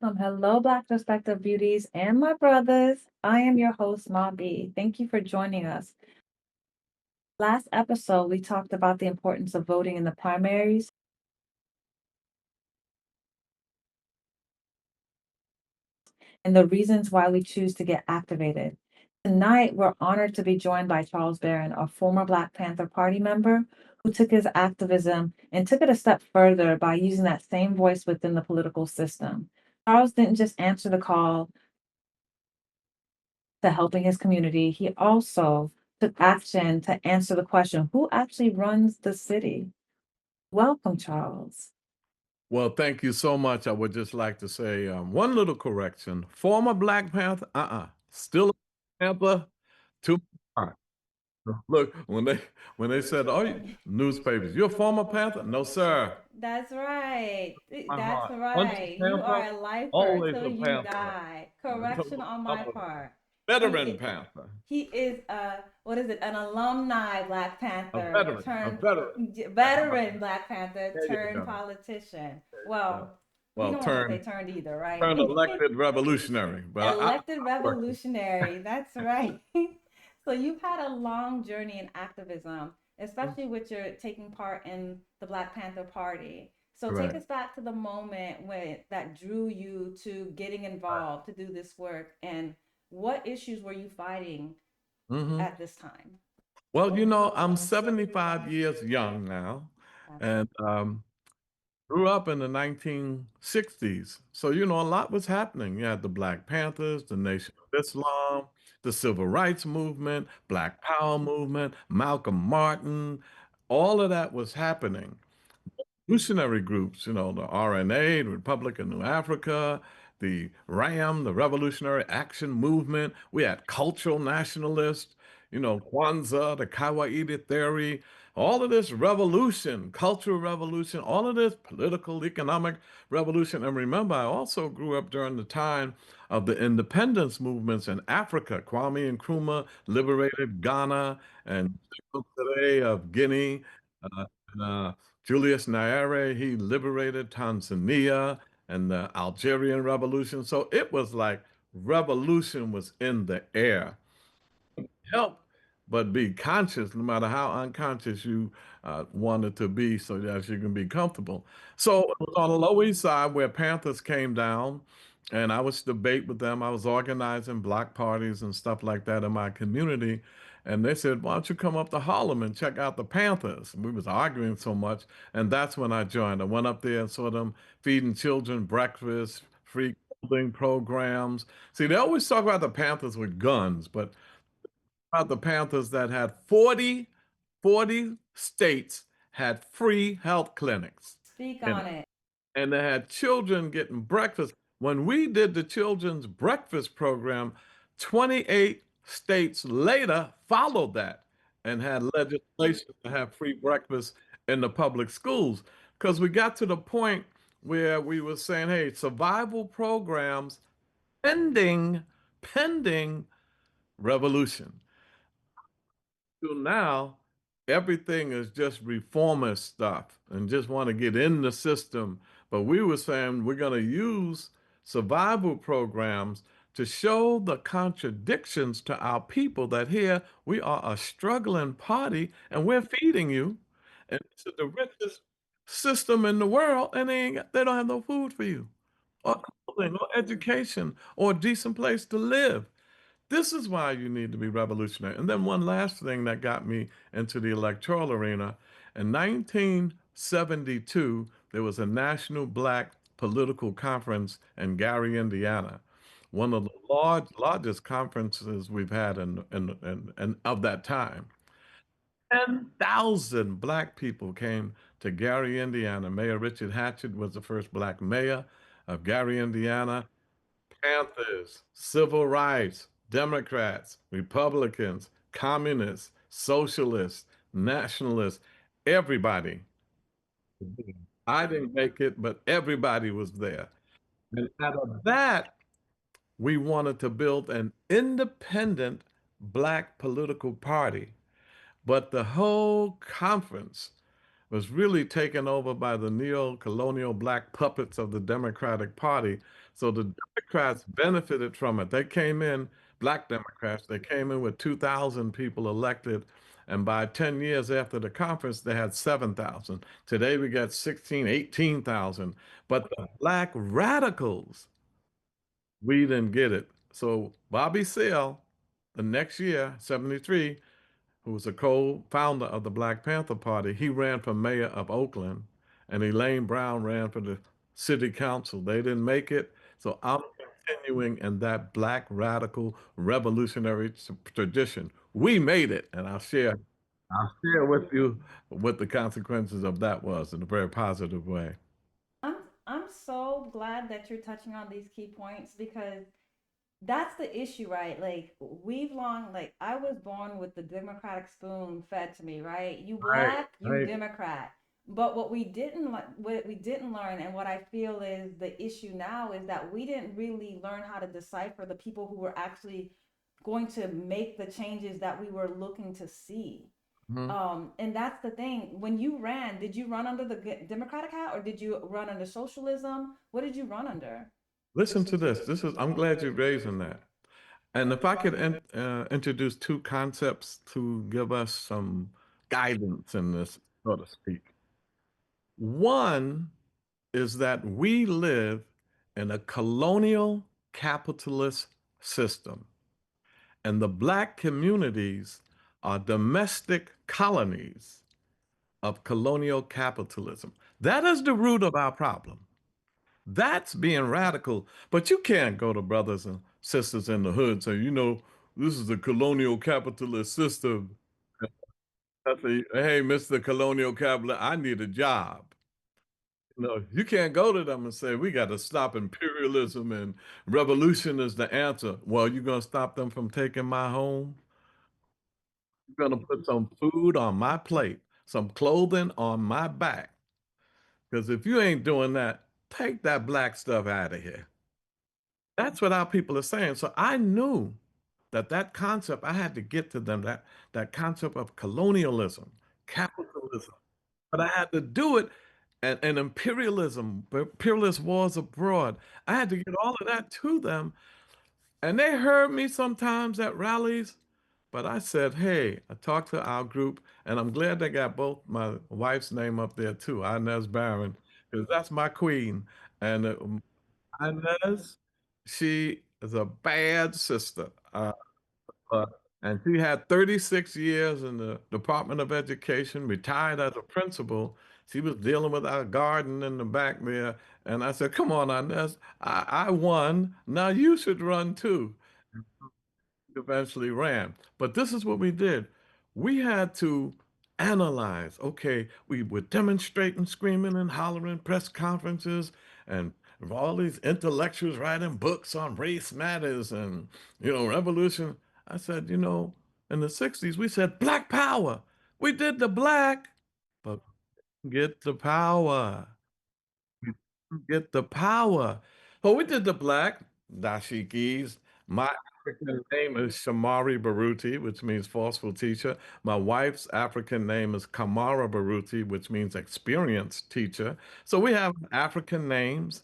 welcome. Hello, Blactrospective beauties and my brothers. I am your host, Ma B. Thank you for joining us. Last episode, we talked about the importance of voting in the primaries and the reasons why we choose to get activated. Tonight, we're honored to be joined by Charles Barron, a former Black Panther Party member who took his activism and took it a step further by using that same voice within the political system. Charles didn't just answer the call to helping his community, he also took action to answer the question, who actually runs the city? Welcome, Charles. Well, thank you so much. I would just like to say one little correction. Former Black Panther, still a Panther. Too much. Look, when they said, "Oh, newspapers, you're a former Panther?" No, sir. That's right. My That's heart. Once right. a You Panther, are a lifer always till a you Panther. die. Correction on I'm my a part. He veteran is, Panther, he is what is it? An alumni Black a Panther veteran, a turned veteran. How about veteran that? Black Panther There you turned go. politician. Yeah. Well, we Well, don't want to turned say turned either, right? turned elected revolutionary, but Elected I work. revolutionary. That's right. So you've had a long journey in activism, especially with your taking part in the Black Panther Party. So take Correct. us back to the moment when that drew you to getting involved to do this work, and what issues were you fighting Hmm. at this time? Well, I'm 75 years young now and grew up in the 1960s. So, a lot was happening. You had the Black Panthers, the Nation of Islam, the Civil Rights Movement, Black Power Movement, Malcolm Martin. All of that was happening. Revolutionary groups, the RNA, the Republic of New Africa, the RAM, the Revolutionary Action Movement. We had cultural nationalists, Kwanzaa, the Kawaii theory, all of this revolution, cultural revolution, all of this political, economic revolution. And remember, I also grew up during the time of the independence movements in Africa. Kwame Nkrumah liberated Ghana and today of Guinea. And, Julius Nyerere, he liberated Tanzania and the Algerian Revolution. So it was like revolution was in the air. Help, but be conscious, no matter how unconscious you wanted to be, so that you can be comfortable. So it was on the Lower East Side where Panthers came down, and I was debate with them. I was organizing block parties and stuff like that in my community. And they said, "Why don't you come up to Harlem and check out the Panthers?" We was arguing so much, and that's when I joined. I went up there and saw them feeding children breakfast, free clothing programs. See, they always talk about the Panthers with guns, but about the Panthers that had 40 states had free health clinics Speak in on it. it. And they had children getting breakfast. When we did the children's breakfast program, 28 states later followed that and had legislation to have free breakfast in the public schools. Because we got to the point where we were saying, hey, survival programs pending revolution. So now everything is just reformist stuff and just want to get in the system. But we were saying we're going to use survival programs to show the contradictions to our people that here we are a struggling party and we're feeding you. And this is the richest system in the world, and they don't have no food for you, or clothing, or education, or a decent place to live. This is why you need to be revolutionary. And then one last thing that got me into the electoral arena. In 1972, there was a national black political conference in Gary, Indiana. One of the largest conferences we've had in of that time. 10,000 black people came to Gary, Indiana. Mayor Richard Hatchett was the first black mayor of Gary, Indiana. Panthers, civil rights, Democrats, Republicans, communists, socialists, nationalists, everybody. I didn't make it, but everybody was there. And out of that, we wanted to build an independent black political party. But the whole conference was really taken over by the neo-colonial black puppets of the Democratic Party. So the Democrats benefited from it. They came in, black Democrats, they came in with 2,000 people elected. And by 10 years after the conference, they had 7,000. Today we got 16, 18,000. But the black radicals, we didn't get it. So Bobby Seale, the next year, 73, who was a co-founder of the Black Panther Party, he ran for mayor of Oakland, and Elaine Brown ran for the city council. They didn't make it, so I'm continuing in that black radical revolutionary tradition. We made it, and I'll share with you what the consequences of that was in a very positive way. I'm I'm so glad that you're touching on these key points because that's the issue, right? Like we've long like I was born with the democratic spoon fed to me, right? You Right, black, you right. Democrat. But what we didn't learn, and what I feel is the issue now is that we didn't really learn how to decipher the people who were actually going to make the changes that we were looking to see. Mhm. And that's the thing. When you ran, did you run under the Democratic hat or did you run under socialism? What did you run under? Listen to this. I'm glad you're raising that. And if I could introduce two concepts to give us some guidance in this, so to speak. One is that we live in a colonial capitalist system, and the black communities are domestic colonies of colonial capitalism. That is the root of our problem. That's being radical. But you can't go to brothers and sisters in the hood and say, this is the colonial capitalist system. I say, hey, Mr. Colonial Capitalist, I need a job. You can't go to them and say, we got to stop imperialism and revolution is the answer. Well, you're going to stop them from taking my home? You're going to put some food on my plate, some clothing on my back. Because if you ain't doing that, take that black stuff out of here. That's what our people are saying. So I knew that concept, I had to get to them, that concept of colonialism, capitalism. But I had to do it and imperialism, imperialist wars abroad. I had to get all of that to them. And they heard me sometimes at rallies. But I said, hey, I talked to our group, and I'm glad they got both my wife's name up there too, Inez Barron, because that's my queen. And Inez, she is a bad sister. Uh, and she had 36 years in the Department of Education, retired as a principal. She was dealing with our garden in the back there. And I said, come on, Inez, I won. Now you should run too. Eventually ran. But this is what we did. We had to analyze. Okay, we were demonstrating, screaming and hollering, press conferences, and all these intellectuals writing books on race matters and, revolution. I said, in the 60s, we said black power. We did the black, but get the power. Get the power. Oh, we did the black dashikis. My African name is Shamari Baruti, which means forceful teacher. My wife's African name is Kamara Baruti, which means experienced teacher. So we have African names.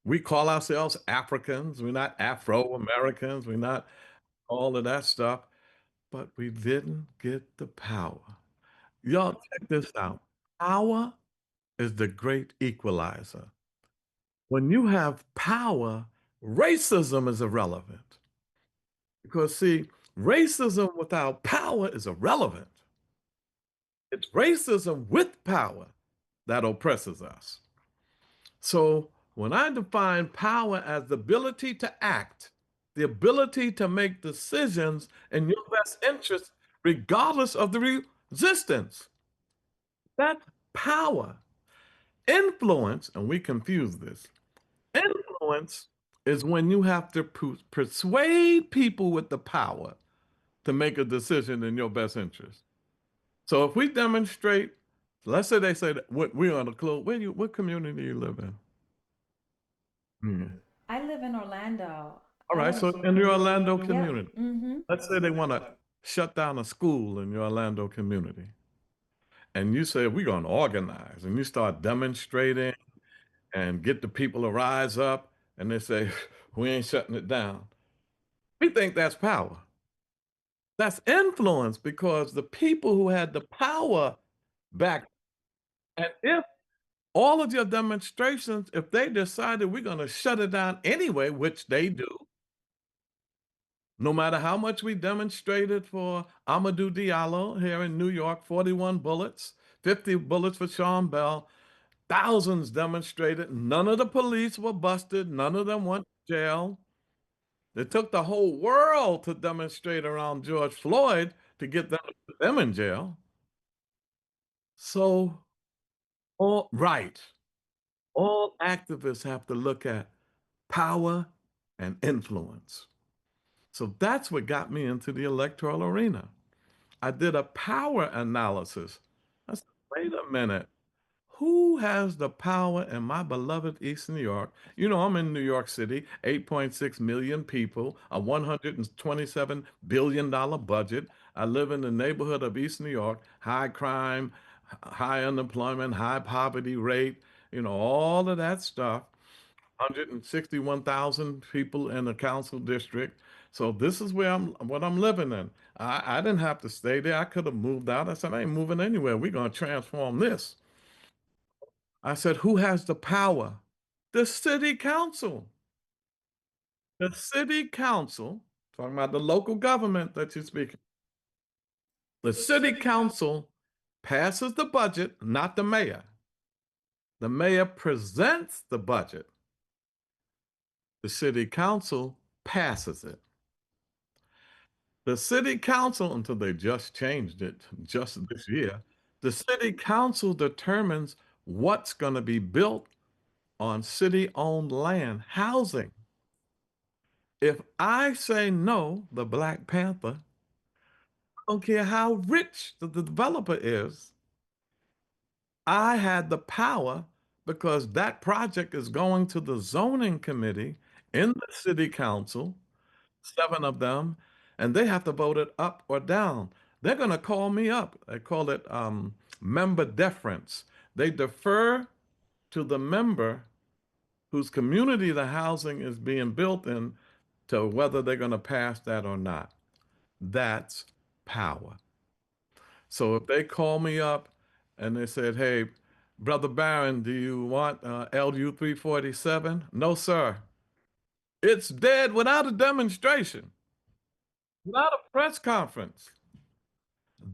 We call ourselves Africans. We're not Afro-Americans. We're not all of that stuff. But we didn't get the power. Y'all check this out. Power is the great equalizer. When you have power, racism is irrelevant. Because, see, racism without power is irrelevant. It's racism with power that oppresses us. So, when I define power as the ability to act, the ability to make decisions in your best interest, regardless of the resistance, that's power. Influence, and we confuse this. Influence is when you have to persuade people with the power to make a decision in your best interest. So if we demonstrate, let's say they say that we're on the close. What community you live in? Hmm. I live in Orlando. All I right, don't. so in your Orlando Yep. community, Mm-hmm. let's say they want to shut down a school in your Orlando community. and you say, we're going to organize, and you start demonstrating and get the people to rise up, and they say, we ain't shutting it down. We think that's power. That's influence because the people who had the power back, and if all of your demonstrations, if they decided we're going to shut it down anyway, which they do, no matter how much we demonstrated for Amadou Diallo here in New York, 41 bullets, 50 bullets for Sean Bell, thousands demonstrated. None of the police were busted. None of them went to jail. It took the whole world to demonstrate around George Floyd to get them, to put them in jail. So, right, all activists have to look at power and influence. So that's what got me into the electoral arena. I did a power analysis. I said, wait a minute. Who has the power in my beloved East New York? You know, I'm in New York City, 8.6 million people, a $127 billion budget. I live in the neighborhood of East New York, high crime, high unemployment, high poverty rate, all of that stuff. 161,000 people in the council district. So this is what I'm living in. I didn't have to stay there. I could have moved out. I said, I ain't moving anywhere. We're going to transform this. I said, who has the power? The city council. The city council, talking about the local government that you're speaking. The city council passes the budget, not the mayor. The mayor presents the budget. The city council passes it. The city council, until they just changed it just this year, the city council determines what's going to be built on city-owned land, housing. If I say no, the Black Panther, I don't care how rich the developer is, I had the power because that project is going to the zoning committee in the city council, seven of them, and they have to vote it up or down. They're going to call me up. They call it member deference. They defer to the member whose community the housing is being built in to whether they're going to pass that or not. That's power. So if they call me up and they said, hey, Brother Barron, do you want LU 347? No, sir. It's dead without a demonstration, without a press conference.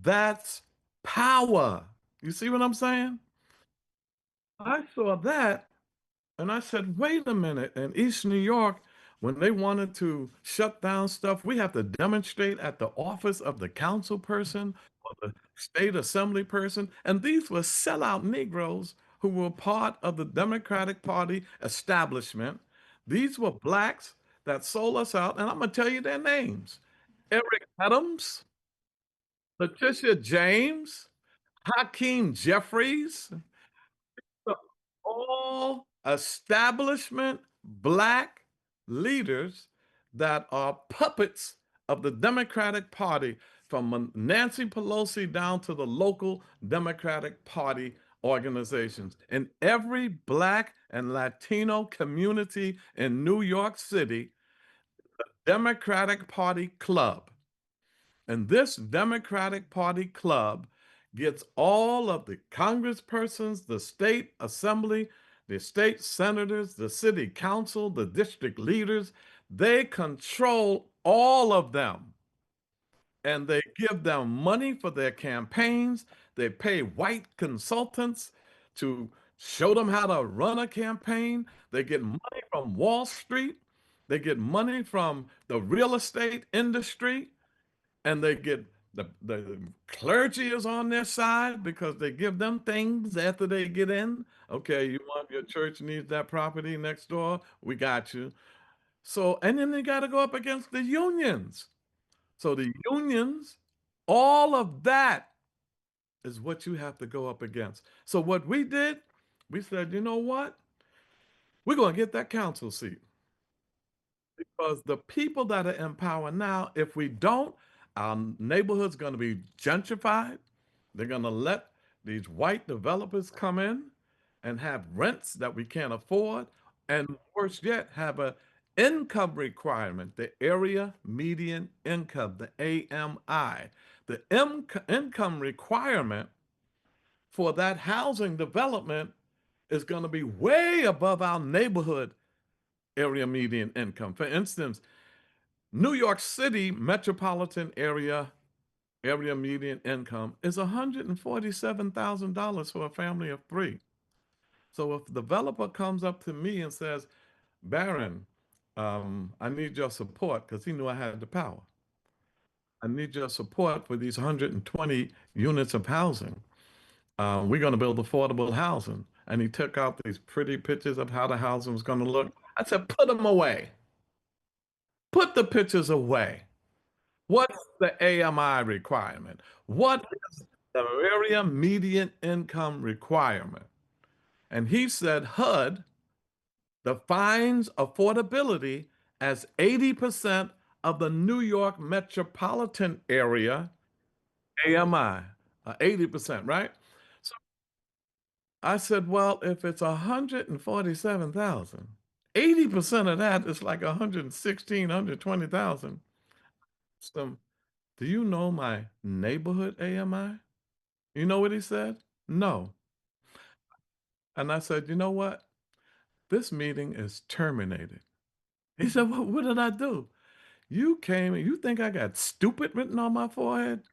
That's power. You see what I'm saying? I saw that and I said, wait a minute. In East New York, when they wanted to shut down stuff, we have to demonstrate at the office of the council person or the state assembly person. And these were sellout Negroes who were part of the Democratic Party establishment. These were blacks that sold us out. And I'm going to tell you their names: Eric Adams, Letitia James, Hakeem Jeffries, all establishment black leaders that are puppets of the Democratic Party, from Nancy Pelosi down to the local Democratic Party organizations. In every black and Latino community in New York City, Democratic Party club. And this Democratic Party club gets all of the congresspersons, the state assembly, the state senators, the city council, the district leaders. They control all of them. And they give them money for their campaigns. They pay white consultants to show them how to run a campaign. They get money from Wall Street. They get money from the real estate industry, and they get the clergy is on their side because they give them things after they get in. Okay, you want your church needs that property next door, we got you. So, and then they got to go up against the unions. So the unions, all of that is what you have to go up against. So what we did, we said, you know what? We're going to get that council seat. Because the people that are in power now, if we don't, our neighborhood's going to be gentrified. They're going to let these white developers come in and have rents that we can't afford, and worse yet, have a income requirement, the area median income, the AMI. The income requirement for that housing development is going to be way above our neighborhood area median income. For instance, New York City metropolitan area median income is $147,000 for a family of three. So if the developer comes up to me and says, Barron, I need your support because he knew I had the power. I need your support for these 120 units of housing. We're going to build affordable housing. And he took out these pretty pictures of how the housing was going to look. I said, put them away. Put the pictures away. What's the AMI requirement? What is the area median income requirement? And he said HUD defines affordability as 80% of the New York metropolitan area AMI, 80%, right? So I said, well, if it's 147,000, 80% of that is like 116, 120,000. So, do you know my neighborhood AMI? You know what he said? No. And I said, you know what? This meeting is terminated. He said, what did I do? You came and you think I got stupid written on my forehead?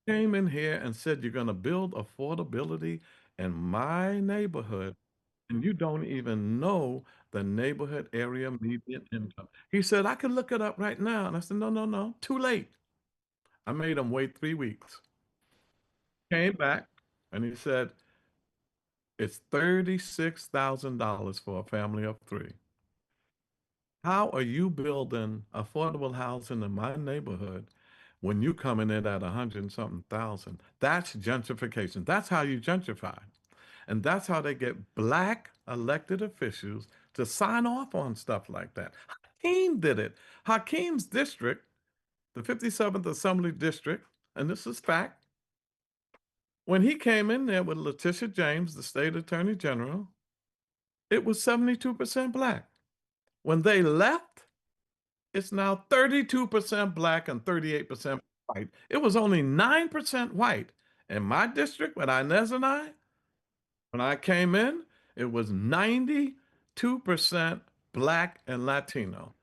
Came in here and said you're going to build affordability in my neighborhood, and you don't even know the neighborhood area median income. He said, I can look it up right now. And I said, no, no, no, too late. I made him wait 3 weeks. Came back and he said, it's $36,000 for a family of three. How are you building affordable housing in my neighborhood when you coming in at 100 and something thousand? That's gentrification. That's how you gentrify. And that's how they get black elected officials to sign off on stuff like that. Hakeem did it. Hakeem's district, the 57th Assembly District, and this is fact, when he came in there with Letitia James, the state attorney general, it was 72% black. When they left, it's now 32% black and 38% white. It was only 9% white. In my district, with Inez and I, when I came in, it was 92% black and Latino.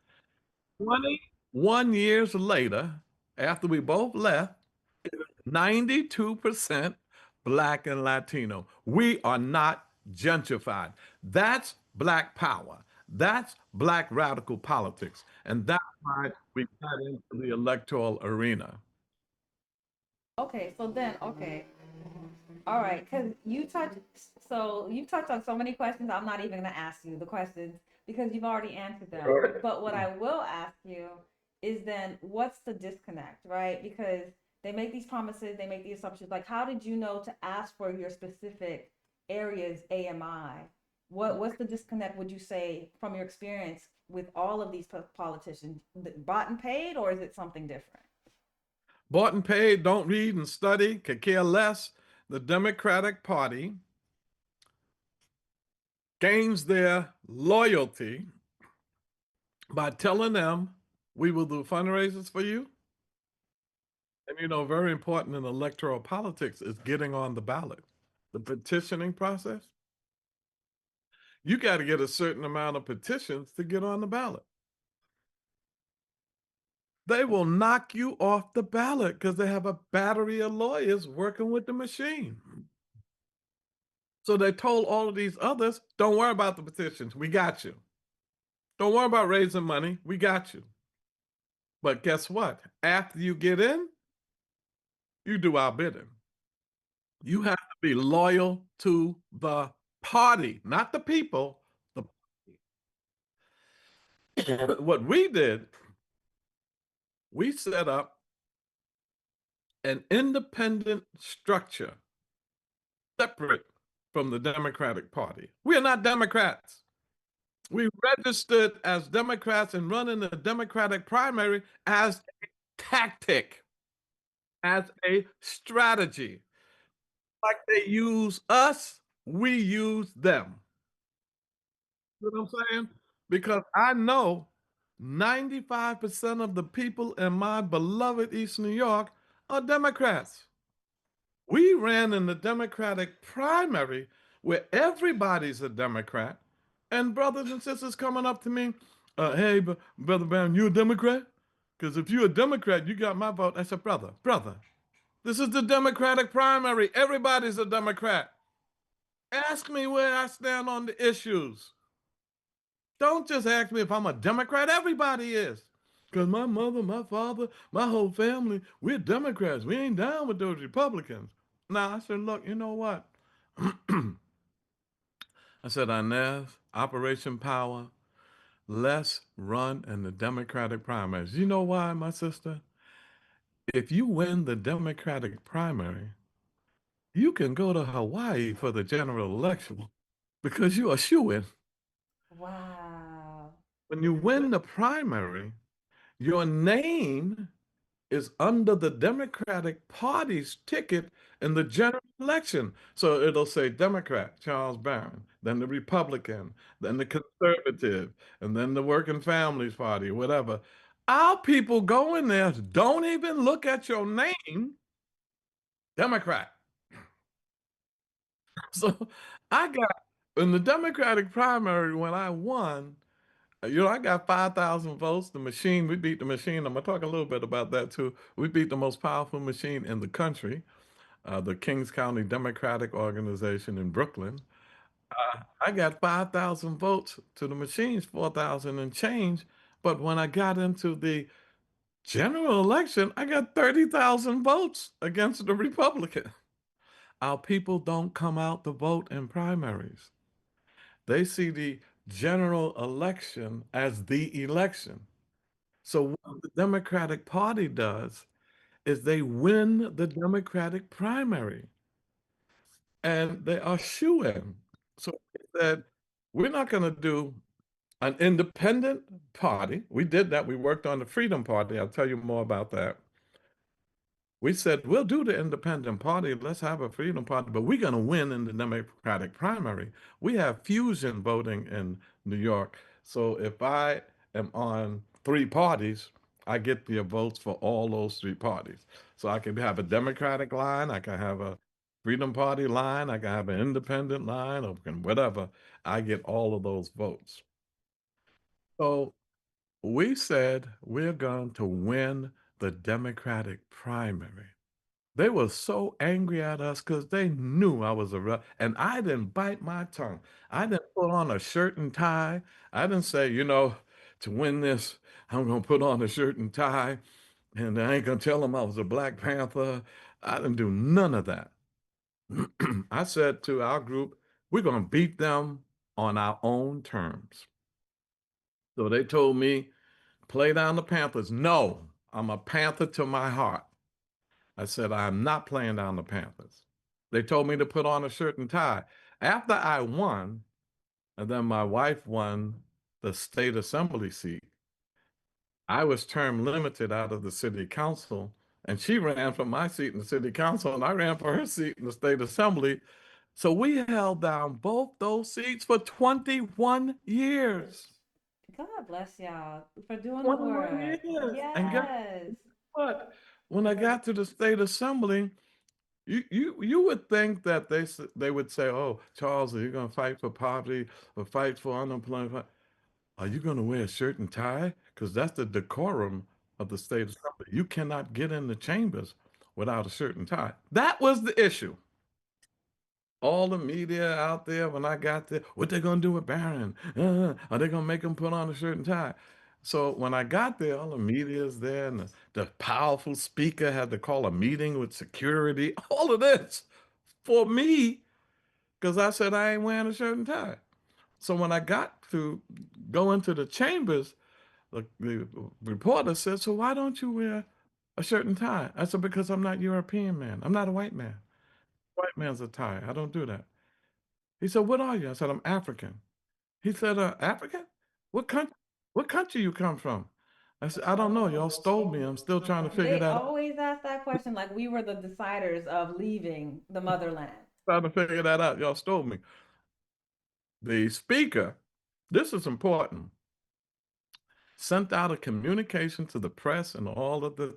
21 years later, after we both left, 92% black and Latino. We are not gentrified. That's black power. That's black radical politics. And that's why we got into the electoral arena. Okay, so then, okay. All right, because you touched on so many questions. I'm not even going to ask you the questions because you've already answered them. But what I will ask you is then what's the disconnect, right? Because they make these promises, they make these assumptions. Like, how did you know to ask for your specific areas AMI? What's the disconnect? Would you say from your experience with all of these politicians, bought and paid, or is it something different? Bought and paid, don't read and study, could care less. The Democratic Party gains their loyalty by telling them, we will do fundraisers for you. And very important in electoral politics is getting on the ballot. The petitioning process, you got to get a certain amount of petitions to get on the ballot. They will knock you off the ballot because they have a battery of lawyers working with the machine. So they told all of these others, don't worry about the petitions. We got you. Don't worry about raising money. We got you. But guess what? After you get in, you do our bidding. You have to be loyal to the party, not the people. The what we did, we set up an independent structure separate from the Democratic Party. We are not Democrats. We registered as Democrats and running the Democratic primary as a tactic, as a strategy. Like they use us, we use them. You know what I'm saying? Because I know 95% of the people in my beloved East New York are Democrats. We ran in the Democratic primary where everybody's a Democrat, and brothers and sisters coming up to me, hey, Brother Barron, you a Democrat? Because if you're a Democrat, you got my vote. I said, brother, this is the Democratic primary. Everybody's a Democrat. Ask me where I stand on the issues. Don't just ask me if I'm a Democrat. Everybody is. Because my mother, my father, my whole family, we're Democrats. We ain't down with those Republicans. Now, I said, look, you know what? I said, Inez, Operation Power, let's run in the Democratic primaries. You know why, my sister? If you win the Democratic primary, you can go to Hawaii for the general election because you are shoo-in. Wow. When you win the primary, your name is under the Democratic Party's ticket in the general election. So it'll say Democrat, Charles Barron, then the Republican, then the Conservative, and then the Working Families Party, whatever. Our people go in there, don't even look at your name, Democrat. So I got in the Democratic primary when I won. I got 5,000 votes. The machine, we beat the machine. I'm gonna talk a little bit about that too. We beat the most powerful machine in the country, the Kings County Democratic Organization in Brooklyn. I got 5,000 votes to the machines, 4,000 and change. But when I got into the general election, I got 30,000 votes against the Republican. Our people don't come out to vote in primaries. They see the general election as the election. So what the Democratic Party does is they win the Democratic primary and they are shoo-in. So they said, we're not going to do an independent party. We did that. We worked on the Freedom Party. I'll tell you more about that. We said, we'll do the independent party. Let's have a freedom party, but we're going to win in the Democratic primary. We have fusion voting in New York. So if I am on three parties, I get the votes for all those three parties. So I can have a Democratic line, I can have a Freedom Party line, I can have an independent line, or whatever. I get all of those votes. So we said we're going to win the Democratic primary. They were so angry at us because they knew I was a and I didn't bite my tongue. I didn't put on a shirt and tie. I didn't say, to win this, I'm gonna put on a shirt and tie, and I ain't gonna tell them I was a Black Panther. I didn't do none of that. I said to our group, we're gonna beat them on our own terms. So they told me, play down the Panthers. No, I'm a Panther to my heart. I said, I'm not playing down the Panthers. They told me to put on a shirt and tie. After I won, and then my wife won the state assembly seat, I was term limited out of the city council, and she ran for my seat in the city council, and I ran for her seat in the state assembly. So we held down both those seats for 21 years. God bless y'all for doing the 21 work. years. And guess Yes. what? When I got to the state assembly, you would think that they would say, "Oh, Charles, are you going to fight for poverty or fight for unemployment? Are you going to wear a shirt and tie? Because that's the decorum of the state assembly. You cannot get in the chambers without a shirt and tie." That was the issue. All the media out there when I got there, what they going to do with Barron? Are they going to make him put on a shirt and tie? So when I got there, all the media is there, and the powerful speaker had to call a meeting with security. All of this for me because I said I ain't wearing a shirt and tie. So when I got to go into the chambers, the reporter said, "So why don't you wear a shirt and tie?" I said, "Because I'm not European man. I'm not a white man. White man's a tie. I don't do that." He said, "What are you?" I said, "I'm African." He said, "African? What country? What country you come from?" I said, I don't know. Y'all stole me. I'm still trying to figure They that out. always ask that question like we were the deciders of leaving the motherland. Trying to figure that out. Y'all stole me. The speaker, this is important, sent out a communication to the press and all of the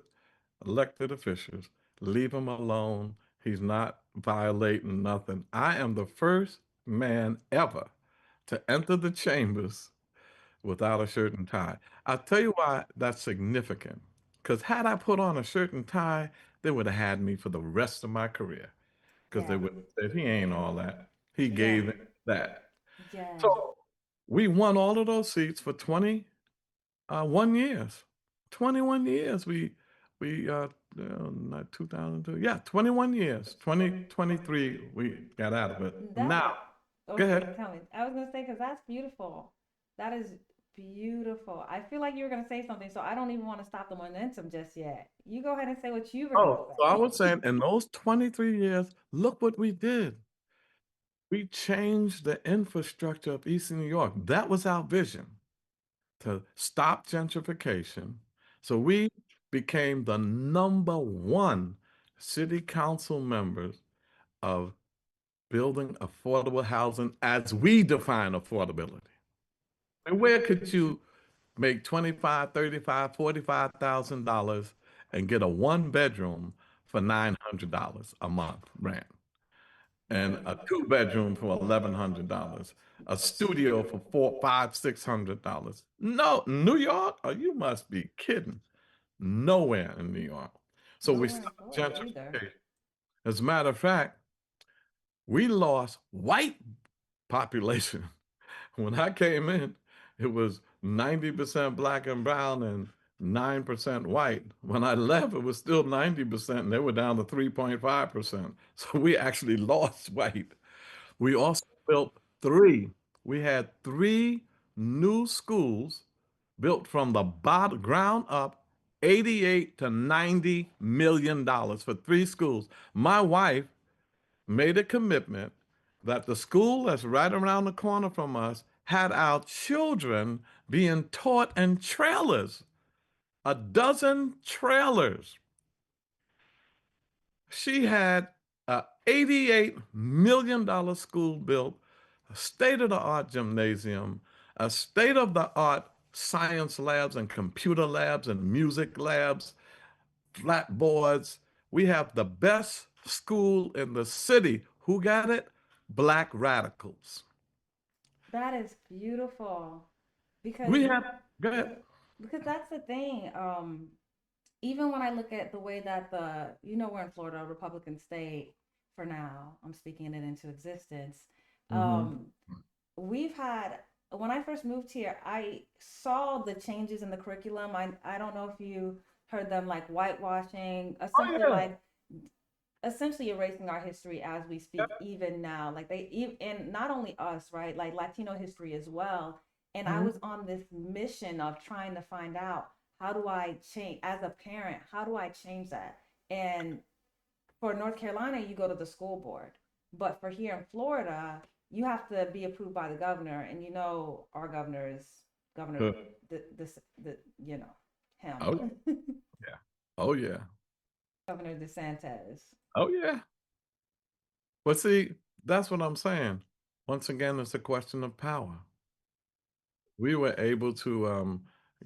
elected officials. Leave him alone. He's not violating nothing. I am the first man ever to enter the chambers without a shirt and tie. I'll tell you why that's significant. Because had I put on a shirt and tie, they would have had me for the rest of my career. Because they Yeah. would have said, he ain't all that. He Yeah. gave it that. Yeah. So we won all of those seats for 21 years. 21 years. Not 2002. Yeah, 21 years. 2023, we got out of it. That's Now, go okay. ahead. Tell me. I was gonna say because that's beautiful. That is beautiful. I feel like you were gonna say something, so I don't even want to stop the momentum just yet. You go ahead and say what you were gonna Oh, so I say. was saying in those 23 years, look what we did. We changed the infrastructure of Eastern New York. That was our vision to stop gentrification. So we became the number one city council members of building affordable housing as we define affordability. And where could you make 25, 35, $45,000 and get a one bedroom for $900 a month rent? And a two bedroom for $1,100, a studio for four, five, $600. No, New York? Oh, you must be kidding. Nowhere in New York. So we Nowhere in stopped Florida either. gentrification. As a matter of fact, we lost white population. When I came in, it was 90% black and brown and 9% white. When I left, it was still 90%, and they were down to 3.5%. So we actually lost white. We also built three. We had three new schools built from the bottom ground up, 88 to 90 million dollars for three schools. My wife made a commitment that the school that's right around the corner from us had our children being taught in trailers, a dozen trailers. She had a $88 million school built, a state-of-the-art gymnasium, a state-of-the-art science labs and computer labs and music labs, flat boards. We have the best school in the city. Who got it? Black radicals. That is beautiful because We have, go ahead. that's the thing. Even when I look at the way that we're in Florida, a Republican state for now. I'm speaking it into existence. Hmm. Um, we've had when I first moved here, I saw the changes in the curriculum. I don't know if you heard them like whitewashing, Oh, yeah. essentially erasing our history as we speak, even now. Like and not only us, right? Like Latino history as well. And I Mhm. was on this mission of trying to find out how do I change as a parent, how do I change that? And for North Carolina, you go to the school board. But for here in Florida, you have to be approved by the governor. And our governor is Governor Huh. the him, Oh, yeah. Oh, yeah. Governor DeSantis. Oh, yeah. But see, that's what I'm saying. Once again, it's a question of power. We were able to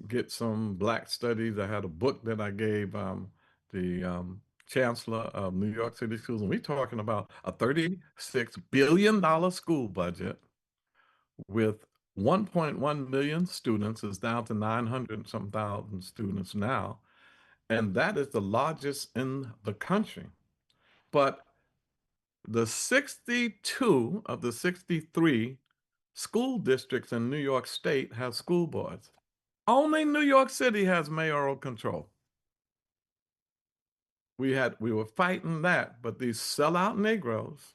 get some black studies. I had a book that I gave the chancellor of New York City Schools, and we're talking about a $36 billion school budget with 1.1 million students. It's down to 900 and some thousand students now, and that is the largest in the country. But the 62 of the 63 school districts in New York State have school boards. Only New York City has mayoral control. We were fighting that, but these sellout Negroes,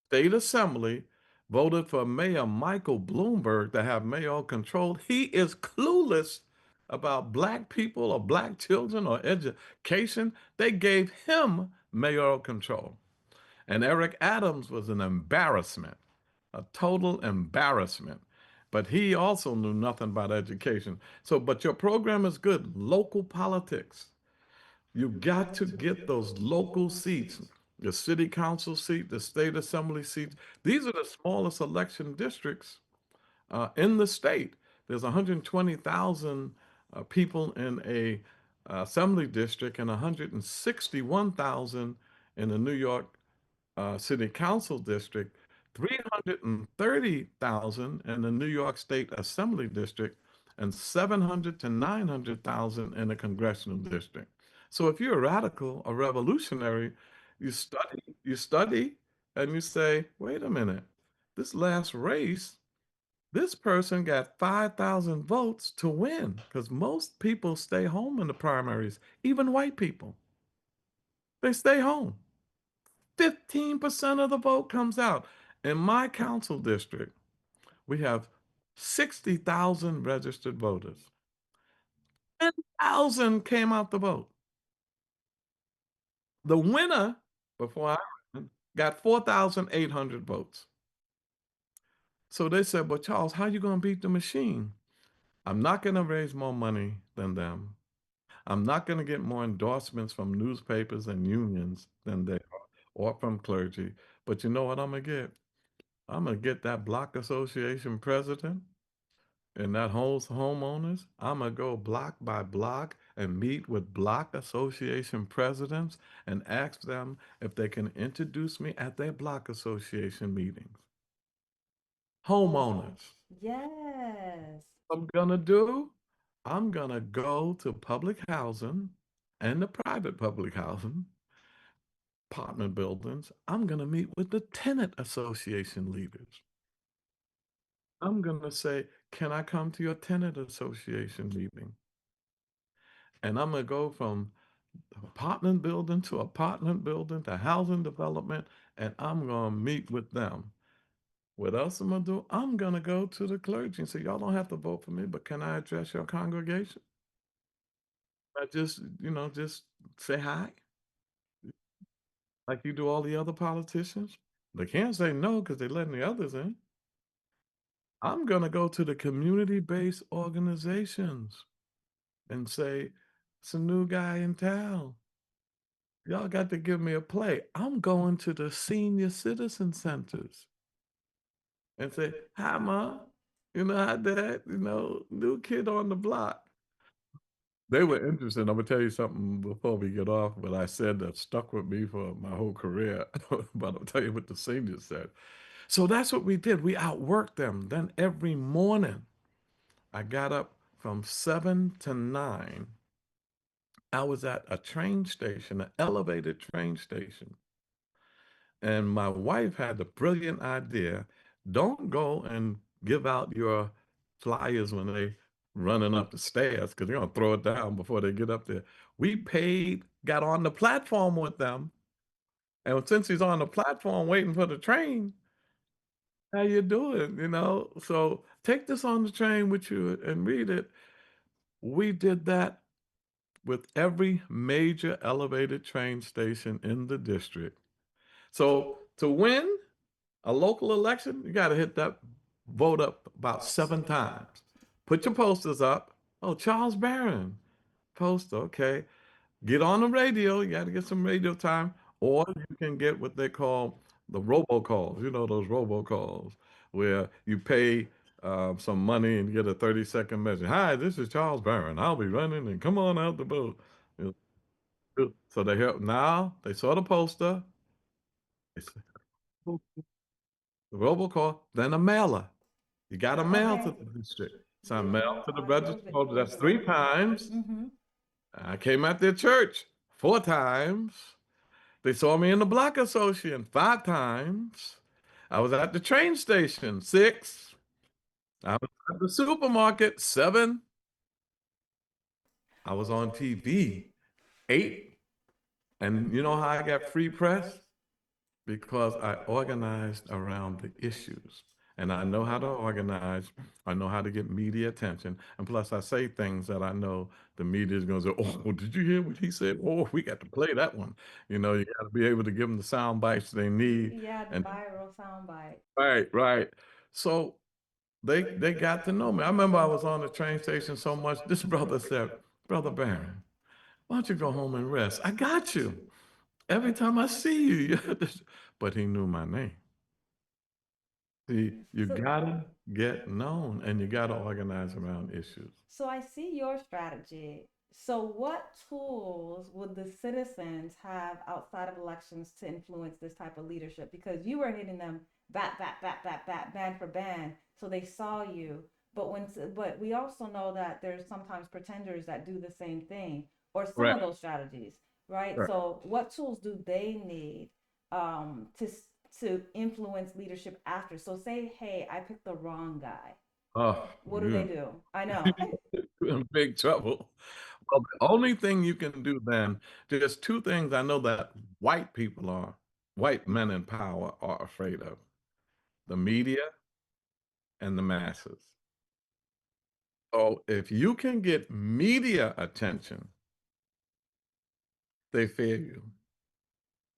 state assembly, voted for Mayor Michael Bloomberg to have mayoral control. He is clueless about black people or black children or education. They gave him mayoral control. And Eric Adams was an embarrassment, a total embarrassment. but he also knew nothing about education. So, but your program is good. Local politics. You got to get those local seats, the city council seat, the state assembly seats. These are the smallest election districts in the state. There's 120,000 people in a assembly district and 161,000 in the New York City Council District, 330,000 in the New York State Assembly District, and 700 to 900,000 in the Congressional District. So if you're a radical, a revolutionary, you study, and you say, wait a minute, this last race, this person got 5,000 votes to win because most people stay home in the primaries, even white people. They stay home. 15% of the vote comes out. In my council district, we have 60,000 registered voters. 10,000 came out the vote. The winner, before I ran, got 4,800 votes. So they said, "But Charles, how you going to beat the machine?" I'm not going to raise more money than them. I'm not going to get more endorsements from newspapers and unions than they are, or from clergy. But you know what I'm going to get? I'm going to get that block association president and that whole homeowners. I'm going to go block by block and meet with block association presidents and ask them if they can introduce me at their block association meetings. Homeowners. Yes. What I'm going to do? I'm going to go to public housing and the private public housing apartment buildings. I'm going to meet with the tenant association leaders. I'm going to say, can I come to your tenant association meeting? And I'm going to go from apartment building to apartment building to housing development, and I'm going to meet with them. What else am I going to do? I'm going to go to the clergy and say, y'all don't have to vote for me, but can I address your congregation? I just, just say hi like you do all the other politicians. They can't say no because they're letting the others in. I'm going to go to the community-based organizations and say, it's a new guy in town. Y'all got to give me a play. I'm going to the senior citizen centers and say, hi, mom. Hi, dad. New kid on the block. They were interested. I'm gonna tell you something before we get off, but I said that stuck with me for my whole career. But I'll tell you what the seniors said. So that's what we did. We outworked them. Then every morning, I got up from 7 to 9. I was at a train station, an elevated train station. And my wife had the brilliant idea, don't go and give out your flyers when they running up the stairs because they're gonna throw it down before they get up there. We paid, got on the platform with them, and since he's on the platform waiting for the train, how you doing? So take this on the train with you and read it. We did that with every major elevated train station in the district. So to win a local election, you got to hit that vote up about 7 times. Put your posters up. Oh, Charles Barron, poster. Okay. Get on the radio. You got to get some radio time. Or you can get what they call the robocalls. Those robocalls where you pay some money and get a 30-second message. Hi, this is Charles Barron. I'll be running and come on out the boat. You So they help now. They saw the poster. They said, the robocall, then a mailer. You got to mail to Okay. the district. So I Yeah, mailed to the I register drove it. holder. That's 3 times. Mm-hmm. I came at their church 4 times. They saw me in the block association 5 times. I was at the train station 6. I was at the supermarket 7. I was on TV 8. And you know how I got free press? Because I organized around the issues. And I know how to organize. I know how to get media attention. And plus, I say things that I know the media is going to say, oh, did you hear what he said? Oh, we got to play that one. You got to be able to give them the sound bites they need. Yeah, the And viral soundbite. right, right. So They got to know me. I remember I was on the train station so much. This brother said, "Brother Barron, why don't you go home and rest? I got you. Every time I see you, you're this." But he knew my name. See, you So, gotta get known and you gotta organize around issues. so I see your strategy. So, what tools would the citizens have outside of elections to influence this type of leadership? Because you were hitting them band for band, so they saw you. But we also know that there's sometimes pretenders that do the same thing, or some of Correct. those strategies, right? Correct. So, what tools do they need to influence leadership after? So, say, hey, I picked the wrong guy. Oh, What do they you do? I know. you're in big trouble. Well, the only thing you can do then, there's two things I know that white people are, white men in power are afraid of: the media and the masses. So if you can get media attention, they fear you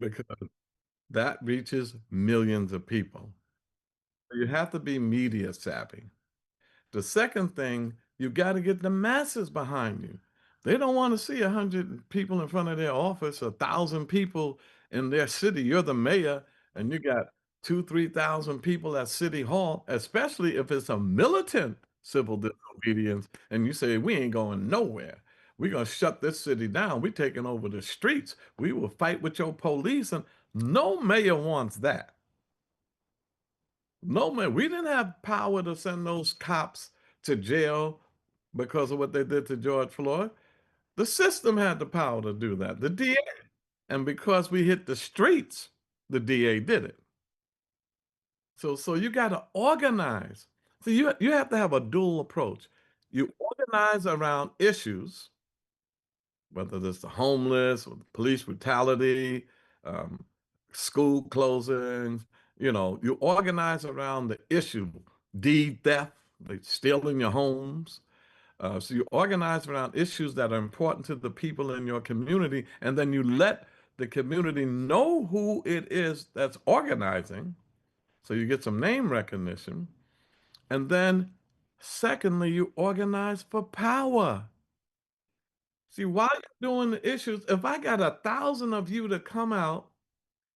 because that reaches millions of people. You have to be media savvy. The second thing, you got to get the masses behind you. They don't want to see 100 people in front of their office, 1,000 people in their city. You're the mayor, and you got 2, 3,000 people at City Hall, especially if it's a militant civil disobedience, and you say, we ain't going nowhere. We're going to shut this city down. We're taking over the streets. We will fight with your police. And no mayor wants that. No, man, we didn't have power to send those cops to jail because of what they did to George Floyd. The system had the power to do that, the DA. And because we hit the streets, the DA did it. So you got to organize. So you have to have a dual approach. You organize around issues, whether it's the homeless or the police brutality, um, school closings. You organize around the issue, deed theft, like stealing your homes. So you organize around issues that are important to the people in your community, and then you let the community know who it is that's organizing. So you get some name recognition. And then, secondly, you organize for power. See, while you're doing the issues, if I got 1,000 of you to come out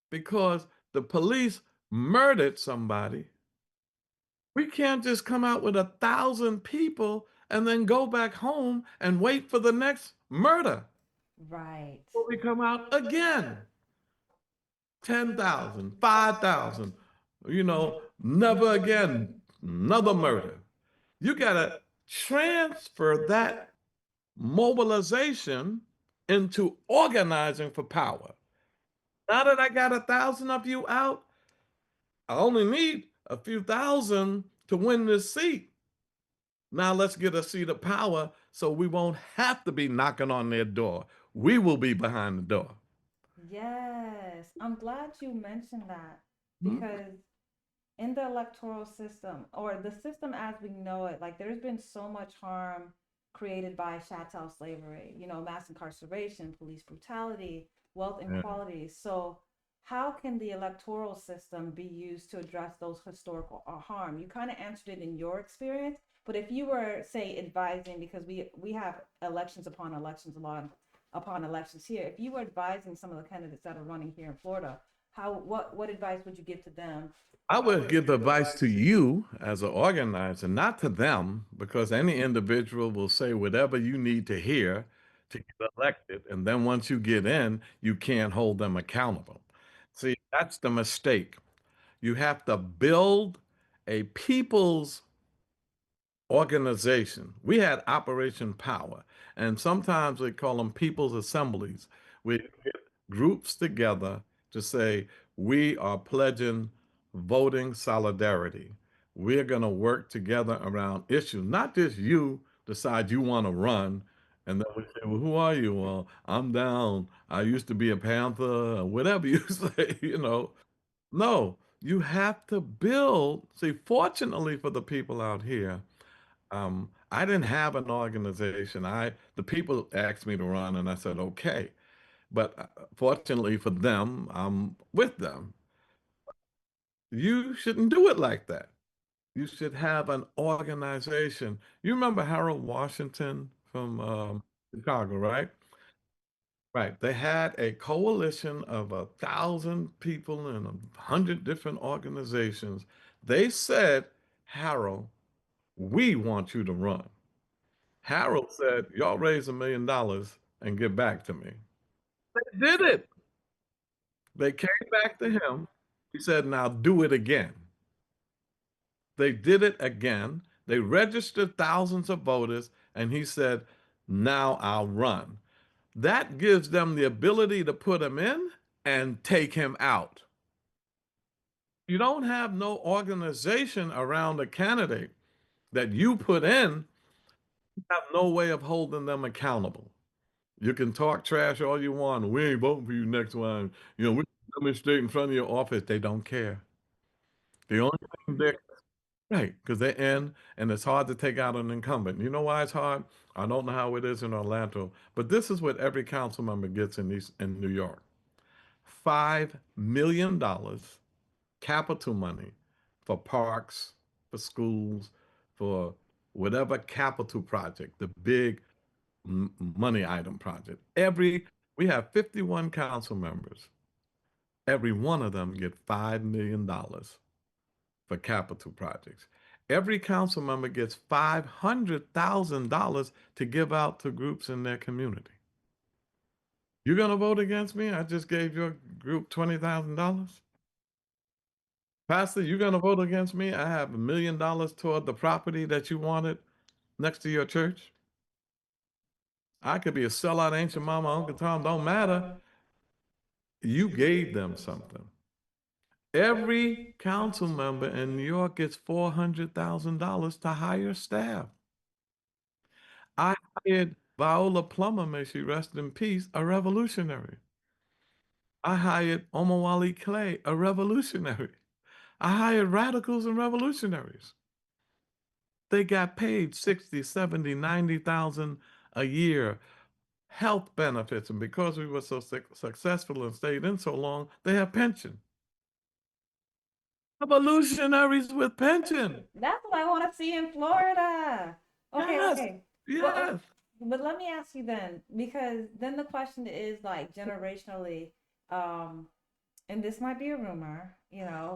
because the police murdered somebody, we can't just come out with 1,000 people and then go back home and wait for the next murder. Right. So we come out again, 10,000, 5,000. Never again, another murder. You got to transfer that mobilization into organizing for power. Now that I got 1,000 of you out, I only need a few thousand to win this seat. Now let's get a seat of power so we won't have to be knocking on their door. We will be behind the door. Yes, I'm glad you mentioned that Hmm? because in the electoral system or the system as we know it, like there's been so much harm created by chattel slavery, mass incarceration, police brutality, wealth Yeah. inequality. So, how can the electoral system be used to address those historical harm? You kind of answered it in your experience, but if you were, say, advising, because we have elections upon elections, a lot upon elections here, if you were advising some of the candidates that are running here in Florida, what advice would you give to them? I would give advice to you as an organizer, not to them, because any individual will say whatever you need to hear to get elected. And then once you get in, you can't hold them accountable. See, that's the mistake. You have to build a people's organization. We had Operation Power, and sometimes we call them people's assemblies. We get groups together to say, we are pledging voting solidarity. We're going to work together around issues, not just you decide you want to run. And then we say, well, who are you? Well, I'm down. I used to be a Panther, or whatever you say. No, you have to build. See, fortunately for the people out here, I didn't have an organization. The people asked me to run, and I said okay. But fortunately for them, I'm with them. You shouldn't do it like that. You should have an organization. You remember Harold Washington from Chicago, right? Right. They had a coalition of 1,000 people in 100 different organizations. They said, Harold, we want you to run. Harold said, y'all raise $1 million and get back to me. They did it. They came back to him. He said, now do it again. They did it again. They registered thousands of voters, and he said, now I'll run. That gives them the ability to put him in and take him out. You don't have no organization around a candidate that you put in, you have no way of holding them accountable. You can talk trash all you want. We ain't voting for you next time. We're coming straight in front of your office. They don't care. The only thing they right, because they're in, and it's hard to take out an incumbent. You know why it's hard? I don't know how it is in Orlando, but this is what every council member gets in New York. $5 million capital money for parks, for schools, for whatever capital project, the big money item project. We have 51 council members. Every one of them get $5 million for capital projects. Every council member gets $500,000 to give out to groups in their community. You're going to vote against me? I just gave your group $20,000. Pastor, you're going to vote against me? I have $1 million toward the property that you wanted next to your church. I could be a sellout ancient mama, Uncle Tom, don't matter. You gave them something. Every council member in New York gets $400,000 to hire staff. I hired Viola Plummer, may she rest in peace, a revolutionary. I hired Omawale Clay, a revolutionary. I hired radicals and revolutionaries. They got paid 60, 70, 90,000 a year, health benefits, and because we were so successful and stayed in so long, they have pension. Revolutionaries with pension. That's what I want to see in Florida. Okay, Yes, okay. But yes. but let me ask you then, because then the question is like generationally, um, and this might be a rumor,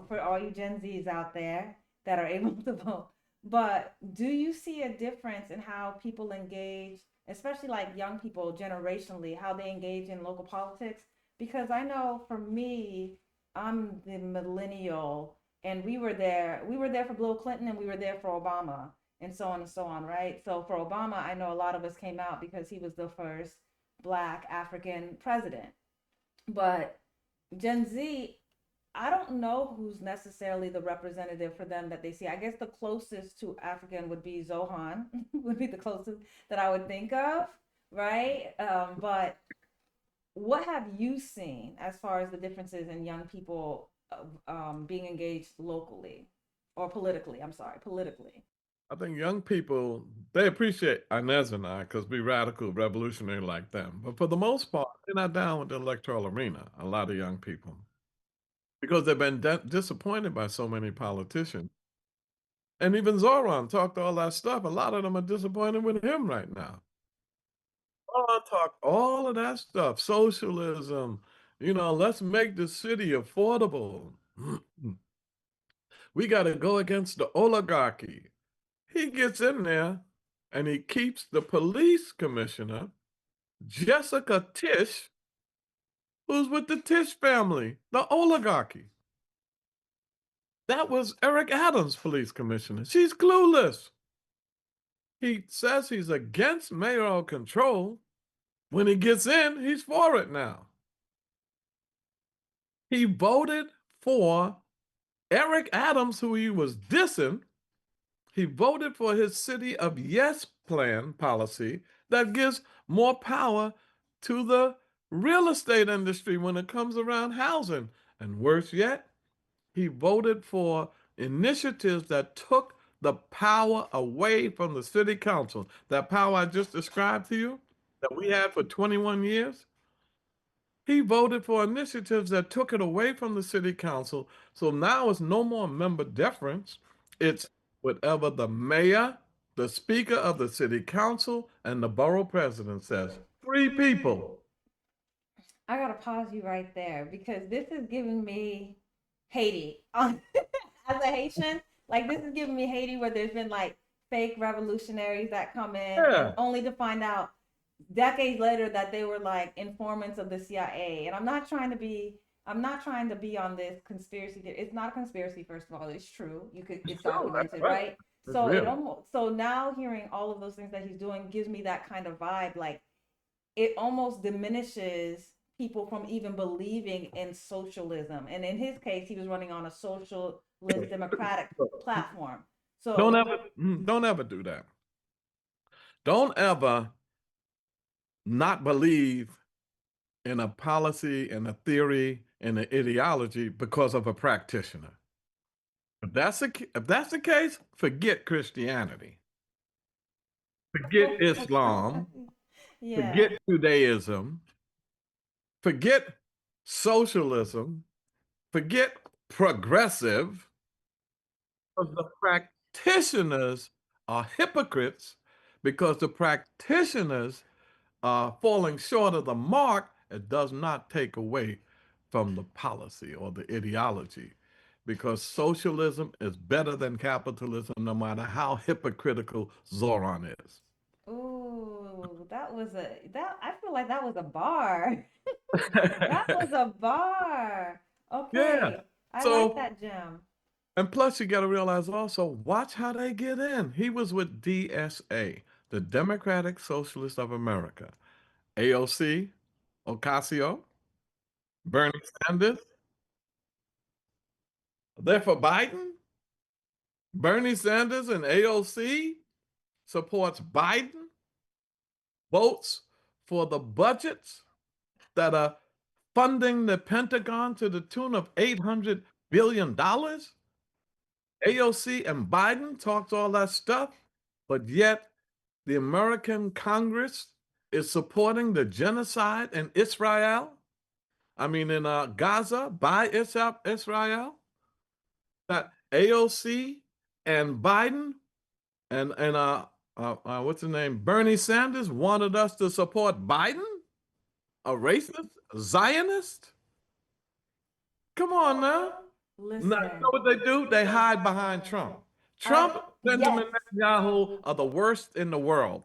for all you Gen Zs out there that are able to vote. But do you see a difference in how people engage, especially like young people generationally, how they engage in local politics? Because I know for me, I'm the millennial, and we were there for Bill Clinton, and we were there for Obama, and so on and so on, right? So for Obama, I know a lot of us came out because he was the first Black African president. But Gen Z, I don't know who's necessarily the representative for them that they see. I guess the closest to African would be Zohan, would be the closest that I would think of, right? But what have you seen as far as the differences in young people being engaged locally or politically? I'm sorry, politically. I think young people, they appreciate Inez and I because we radical, revolutionary like them. But for the most part, they're not down with the electoral arena, a lot of young people, because they've been disappointed by so many politicians. And even Zoran talked all that stuff. A lot of them are disappointed with him right now. Zoran talked all of that stuff, socialism, let's make the city affordable. We got to go against the oligarchy. He gets in there and he keeps the police commissioner, Jessica Tisch, who's with the Tisch family, the oligarchy. That was Eric Adams' police commissioner. She's clueless. He says he's against mayoral control. When he gets in, he's for it now. He voted for Eric Adams, who he was dissing. He voted for his City of Yes plan policy that gives more power to the real estate industry when it comes around housing. And worse yet, he voted for initiatives that took the power away from the city council. That power I just described to you that we had for 21 years. He voted for initiatives that took it away from the city council. So now it's no more member deference. It's whatever the mayor, the speaker of the city council, and the borough president says. Three people. I gotta pause you right there because this is giving me Haiti. As a Haitian, like this is giving me Haiti where there's been like fake revolutionaries that come in and Yeah, only to find out decades later that they were like informants of the CIA. And I'm not trying to be on this conspiracy theory. It's not a conspiracy, first of all. It's true. it's It's true. That's documented, right. right? It's So it real. almost so now hearing all of those things that he's doing gives me that kind of vibe. Like it almost diminishes people from even believing in socialism. And in his case, he was running on a socialist democratic platform. Don't So ever, don't ever do that. Don't ever not believe in a policy and a theory and an ideology because of a practitioner. If that's the case, forget Christianity, forget Islam, yeah. forget Judaism, forget socialism, forget progressive, because the practitioners are hypocrites because the practitioners are falling short of the mark. It does not take away from the policy or the ideology because socialism is better than capitalism no matter how hypocritical Zoran is. Ooh, that I feel like that was a bar. That was a bar. Yeah. Okay. I like So, that gem. and plus, you got to realize also, watch how they get in. He was with DSA, the Democratic Socialists of America, AOC, Ocasio, Bernie Sanders. They're for Biden. Bernie Sanders and AOC supports Biden, votes for the budgets that are funding the Pentagon to the tune of $800 billion. AOC and Biden talked all that stuff, but yet the American Congress is supporting the genocide in Israel. I mean, in Gaza by Israel. That AOC and Biden and what's the name? Bernie Sanders wanted us to support Biden, a racist, Zionist. Come on now. Now, you know Listen. what they do? They hide behind Trump. Trump, Yes. Benjamin Netanyahu are the worst in the world.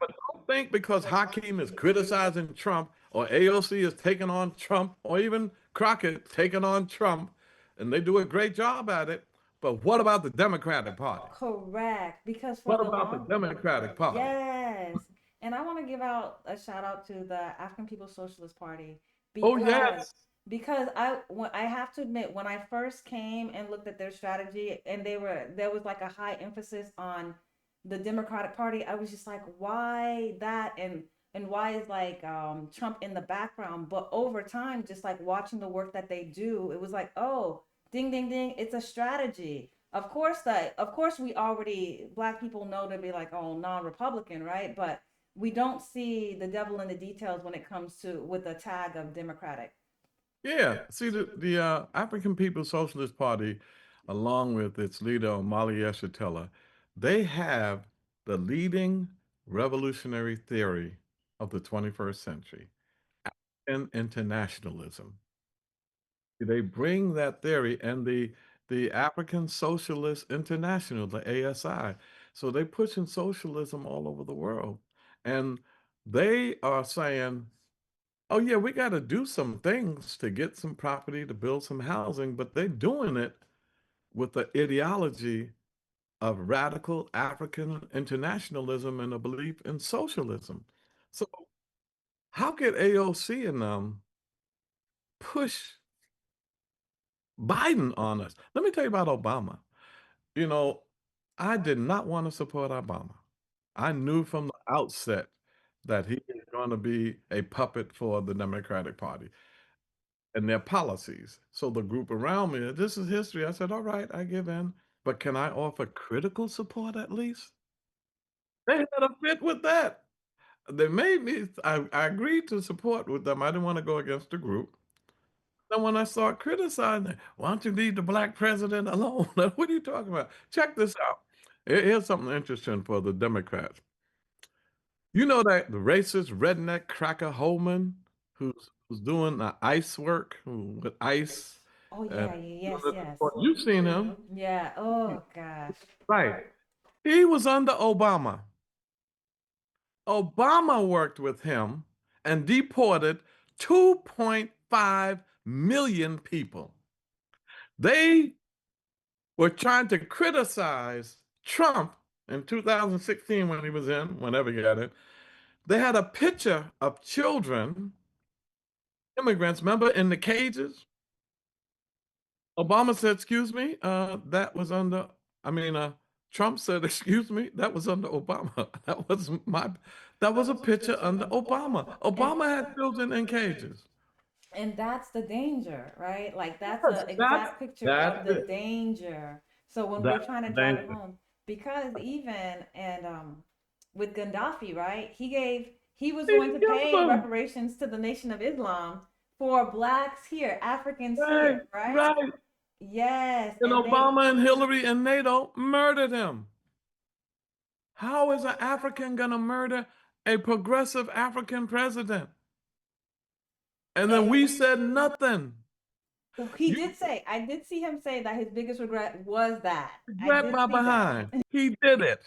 But don't think because Hakeem is criticizing Trump or AOC is taking on Trump or even Crockett taking on Trump, and they do a great job at it. But what about the Democratic Party? Correct. Because for What the about the long, Democratic Party? yes. And I want to give out a shout out to the African People's Socialist Party Oh, because yes. I have to admit when I first came and looked at their strategy and there was like a high emphasis on the Democratic Party, I was just like, why that and why is like Trump in the background? But over time, just like watching the work that they do, it was like, oh, ding ding ding, it's a strategy. Of course we already black people know to be like, oh, non-Republican, right? But we don't see the devil in the details when it comes to with the tag of Democratic. Yeah. See, the African People's Socialist Party, along with its leader, Omali Yeshitela, they have the leading revolutionary theory of the 21st century and internationalism. They bring that theory and the African Socialist International, the ASI. So they pushing socialism all over the world. And they are saying, oh yeah, we got to do some things to get some property to build some housing, but they're doing it with the ideology of radical African internationalism and a belief in socialism. So how could AOC and them push Biden on us? Let me tell you about Obama. You know, I did not want to support Obama. I knew from the outset that he was going to be a puppet for the Democratic Party and their policies. So the group around me, this is history. I said, all right, I give in. But can I offer critical support at least? They had a fit with that. They made me, I agreed to support with them. I didn't want to go against the group. Then when I start criticizing, why don't you leave the black president alone? What are you talking about? Check this out. Here's something interesting for the Democrats. You know that the racist redneck cracker Holman, who's doing the ice work with ice, Oh and yeah, yes, yes. you've seen him, Yeah. Oh gosh. right? He was under Obama. Obama worked with him and deported 2.5 million people. They were trying to criticize Trump in 2016 when he was in, whenever he had it. They had a picture of children, immigrants, remember, in the cages. Obama said, "Excuse me, that was under." I mean, Trump said, "Excuse me, that was under Obama." That was my. That was a picture under Obama. And Obama had children in cages. and that's the danger, right? Like that's Yes, a exact picture of that's the it. danger. So when we're That's trying to the drive it danger. home, because even and with Gaddafi, right? He was He going to killed pay them. reparations to the Nation of Islam for blacks here, Africans Right, here, right? right. Yes, And and they Obama and Hillary and NATO murdered him. How is an African going to murder a progressive African president? And then we said nothing. he You did say, I did see him say that his biggest regret was that. I regret did my see that. behind. He did it.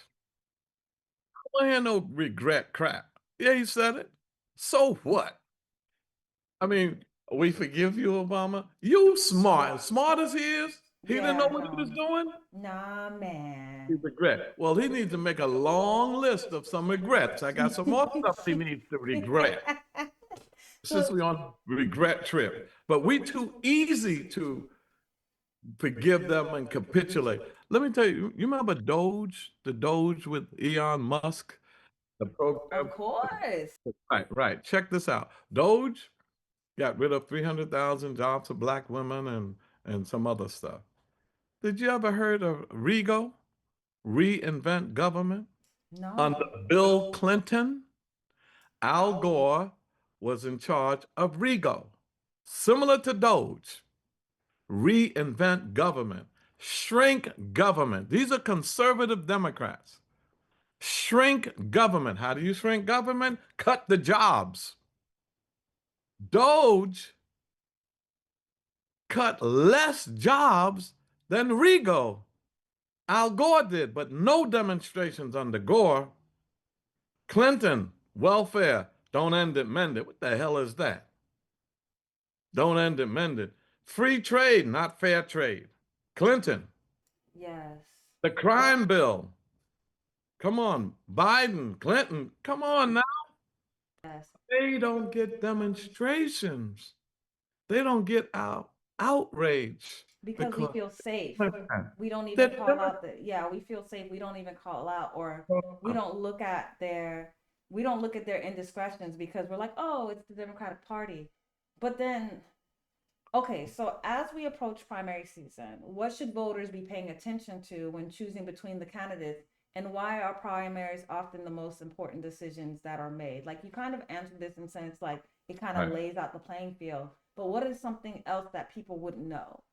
I don't hear no regret crap. Yeah, he said it. So what? I mean, we forgive you, Obama. You smart. As smart as he is, he didn't know Yeah, what he was no. doing. Nah, He man. regret. Well, he needs to make a long list of some regrets. I got some more stuff he needs to regret. Since So we're on regret trip, but we too easy to forgive them and capitulate. Let me tell you, you remember Doge, the Doge with Elon Musk, the of program? course. Right, right. Check this out. Doge got rid of 300,000 jobs for black women and some other stuff. Did you ever heard of REGO, reinvent government? Under No. Bill Clinton, Al Gore was in charge of REGO, similar to Doge. Reinvent government, shrink government. These are conservative Democrats. Shrink government. How do you shrink government? Cut the jobs. Doge cut less jobs than Rego. Al Gore did, but no demonstrations under Gore. Clinton, welfare, don't end it, mend it. What the hell is that? Don't end it, mend it. Free trade, not fair trade. Clinton, Yes. the crime bill. Come on, Biden, Clinton, come on now. Yes. They don't get demonstrations. They don't get outrage Because we because feel safe. Democrats. We don't They're even call Democrats. out the, yeah, we feel safe. We don't even call out, or we don't look at their we don't look at their indiscretions because we're like, oh, it's the Democratic Party. But then, okay, so as we approach primary season, what should voters be paying attention to when choosing between the candidates, and why are primaries often the most important decisions that are made? Like you kind of answered this in sense like it kind of Right. lays out the playing field, but what is something else that people wouldn't know?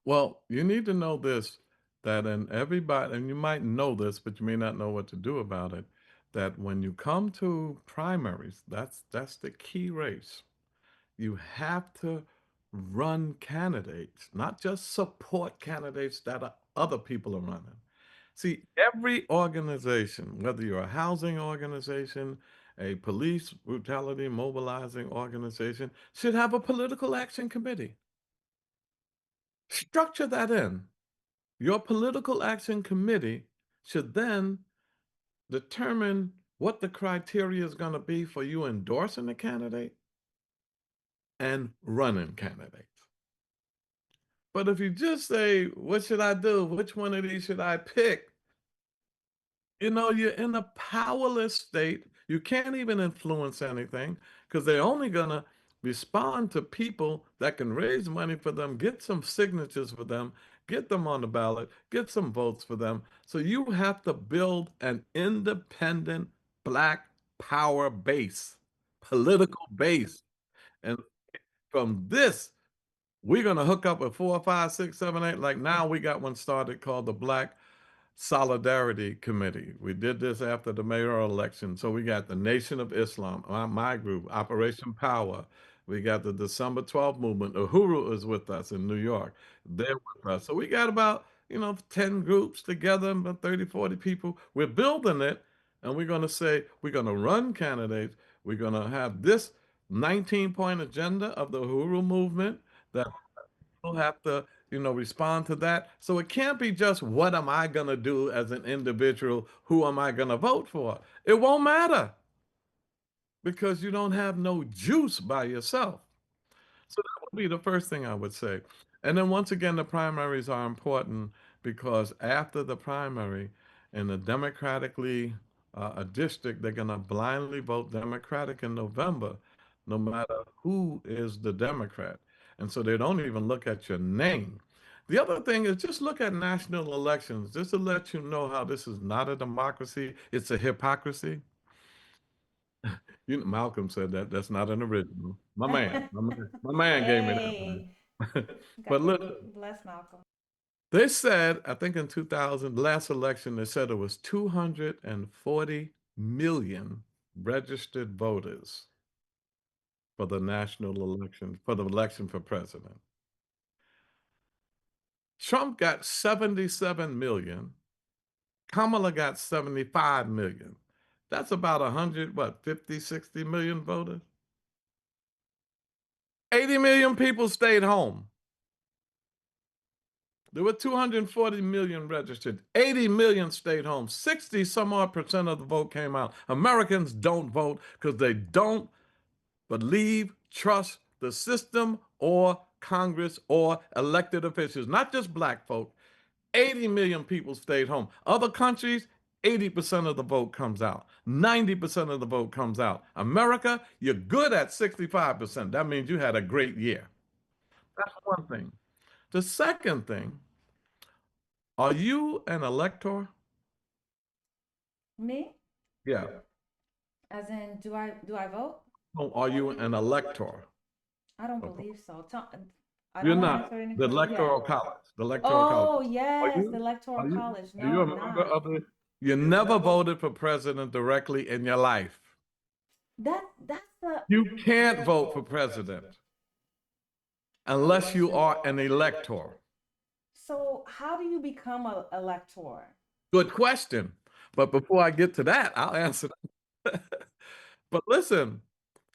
Well, you need to know this that in everybody, and you might know this, but you may not know what to do about it, that when you come to primaries, that's the key race. You have to run candidates, not just support candidates that other people are running. See, every organization, whether you're a housing organization, a police brutality mobilizing organization, should have a political action committee. Structure that in. Your political action committee should then determine what the criteria is going to be for you endorsing the candidate and running candidates. But if you just say, what should I do? Which one of these should I pick? You're in a powerless state. You can't even influence anything because they're only going to respond to people that can raise money for them, get some signatures for them, get them on the ballot, get some votes for them. So you have to build an independent black power base, political base. And from this, we're going to hook up with 4, 5, 6, 7, 8. Like now, we got one started called the Black Solidarity Committee. We did this after the mayoral election. So we got the Nation of Islam, my group, Operation Power. We got the December 12th movement. Uhuru is with us in New York. They're with us. So we got about, 10 groups together, about 30, 40 people. We're building it, and we're going to say we're going to run candidates. We're going to have this 19-point agenda of the Uhuru movement that will have to, respond to that. So it can't be just what am I going to do as an individual? Who am I going to vote for? It won't matter because you don't have no juice by yourself. So that would be the first thing I would say. And then once again, the primaries are important because after the primary in a democratically a district, they're going to blindly vote Democratic in November, no matter who is the Democrat. And so they don't even look at your name. The other thing is just look at national elections, just to let you know how this is not a democracy, it's a hypocrisy. Malcolm said that. That's not an original. My man gave me that Hey, one. But listen, bless Malcolm. they said, I think in 2000, last election, they said it was 240 million registered voters for the national election, for the election for president. Trump got 77 million. Kamala got 75 million. That's about 100, what, 50, 60 million voters? 80 million people stayed home. There were 240 million registered. 80 million stayed home. 60 some odd percent of the vote came out. Americans don't vote because they don't believe, trust the system or Congress or elected officials, not just black folk. 80 million people stayed home. Other countries, 80% of the vote comes out. 90% of the vote comes out. America, you're good at 65%. That means you had a great year. That's one thing. The second thing, are you an elector? Me? Yeah. As in, do I vote? No, are you an elector? I don't Okay. believe so. I You're don't want to not. answer it The incorrectly. Yeah. electoral college. The electoral college. Oh, Are yes, the you? Electoral Are you? College. Are No, you a I'm member not. of the? You never voted for president directly in your life. That's the You can't vote for president unless you are an elector. So how do you become a elector? Good question. But before I get to that, I'll answer that. But listen,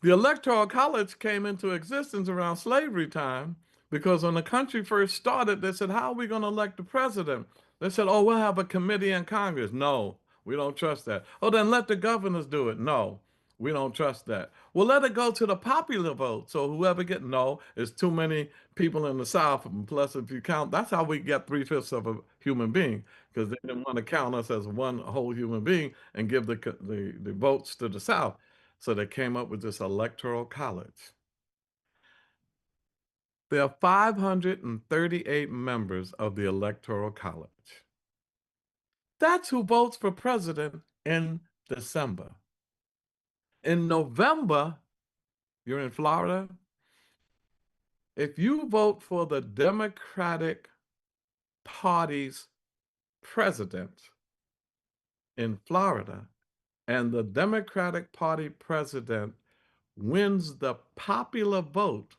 the Electoral College came into existence around slavery time because when the country first started, they said, how are we going to elect the president? They said, oh, we'll have a committee in Congress. No, we don't trust that. Oh, then let the governors do it. No, we don't trust that. Well, let it go to the popular vote. So whoever get no, it's too many people in the South. And plus, if you count, that's how we get three-fifths of a human being because they didn't want to count us as one whole human being and give the votes to the South. So they came up with this electoral college. There are 538 members of the electoral college. That's who votes for president in December. In November, you're in Florida. If you vote for the Democratic Party's president in Florida, and the Democratic Party president wins the popular vote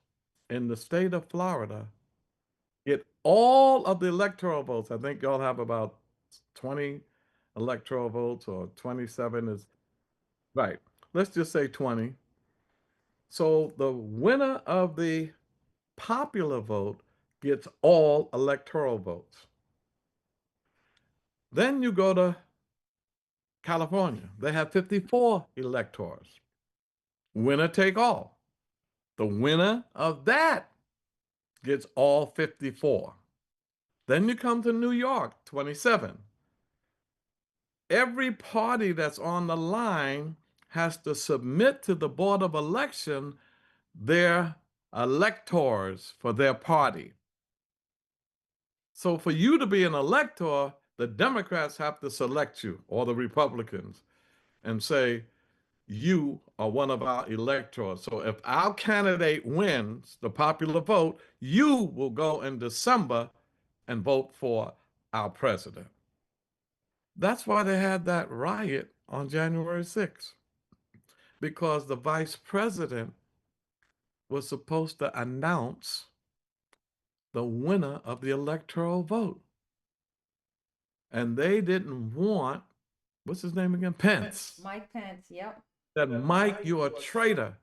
in the state of Florida, get all of the electoral votes. I think y'all have about 20 electoral votes, or 27 is right. Let's just say 20. So the winner of the popular vote gets all electoral votes. Then you go to California. They have 54 electors. Winner take all. The winner of that gets all 54. Then you come to New York, 27. Every party that's on the line has to submit to the Board of Election their electors for their party. So for you to be an elector, the Democrats have to select you, or the Republicans, and say, you are one of our electors. So if our candidate wins the popular vote, you will go in December and vote for our president. That's why they had that riot on January 6th, because the vice president was supposed to announce the winner of the electoral vote. And they didn't want, what's his name again? Pence. Mike Pence, yep. That Mike, you're a traitor.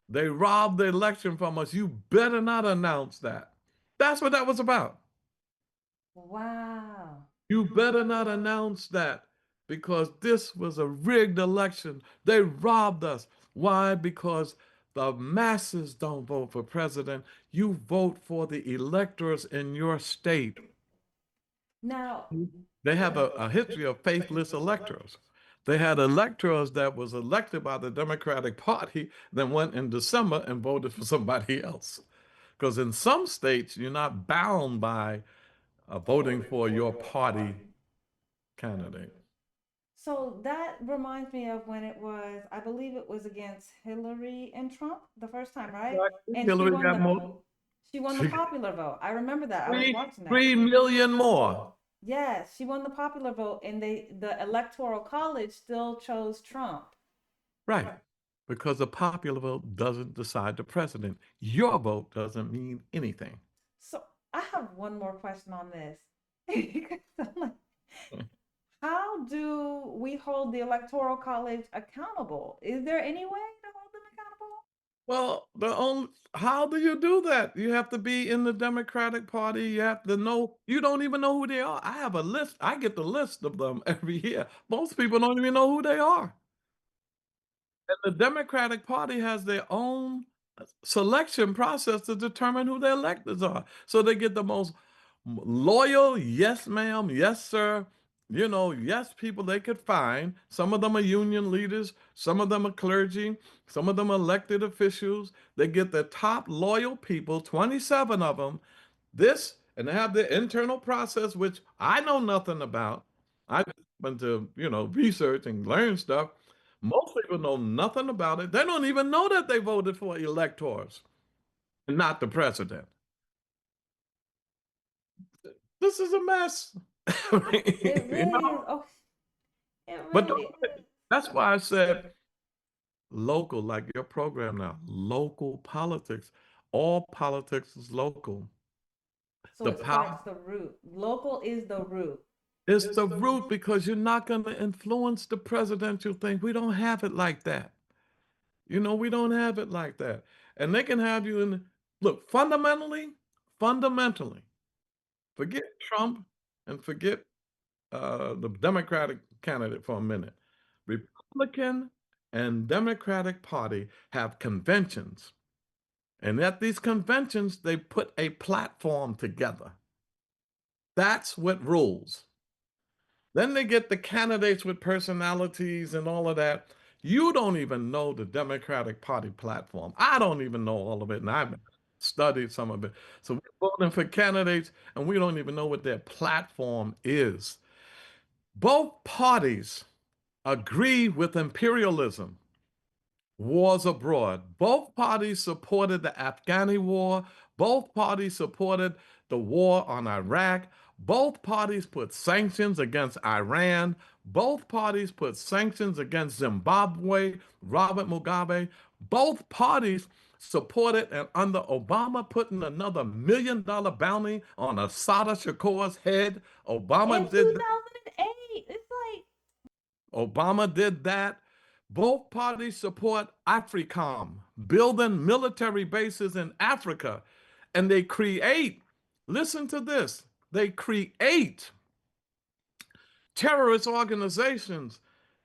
They robbed the election from us. You better not announce that. That's what that was about. Wow. You better not announce that because this was a rigged election. They robbed us. Why? Because the masses don't vote for president. You vote for the electors in your state. Now, They have a history of faithless electors. They had electors that was elected by the Democratic Party, then went in December and voted for somebody else. Because in some states, you're not bound by voting for your party candidate. so that reminds me of when it was, I believe it was against Hillary and Trump the first time, right? Exactly. And Hillary got more, she won the popular vote. I remember that. I was watching that. 3 million more. Yes, she won the popular vote, and the electoral college still chose Trump. Right. Because the popular vote doesn't decide the president. Your vote doesn't mean anything. So I have one more question on this. I'm like, how do we hold the electoral college accountable? Is there any way to hold them accountable? Well, how do you do that? You have to be in the Democratic Party. You have to know, you don't even know who they are. I have a list. I get the list of them every year. Most people don't even know who they are. And the Democratic Party has their own selection process to determine who their electors are. So they get the most loyal, yes, ma'am, yes, sir, yes, people they could find. Some of them are union leaders, some of them are clergy, some of them are elected officials. They get the top loyal people, 27 of them, and they have their internal process, which I know nothing about. I just went to, research and learn stuff. Most people know nothing about it. They don't even know that they voted for electors and not the president. This is a mess. It You really is. know? Oh, it But really is. that's why I said local, like your program now, local politics. All politics is local. So The it starts power the root. Local is the root. is the root because you're not going to influence the presidential thing. We don't have it like that. We don't have it like that. And they can have you in, look, fundamentally, forget Trump and forget the Democratic candidate for a minute. Republican and Democratic Party have conventions. And at these conventions, they put a platform together. That's what rules. Then they get the candidates with personalities and all of that. You don't even know the Democratic Party platform. I don't even know all of it, and I've studied some of it. So we're voting for candidates, and we don't even know what their platform is. Both parties agree with imperialism, wars abroad. Both parties supported the Afghani war. Both parties supported the war on Iraq. Both parties put sanctions against Iran. Both parties put sanctions against Zimbabwe, Robert Mugabe. Both parties supported and under Obama putting another $1 million bounty on Assata Shakur's head. In Obama did 2008, it's like, Obama did that. Both parties support AFRICOM, building military bases in Africa. And they create, listen to this, they create terrorist organizations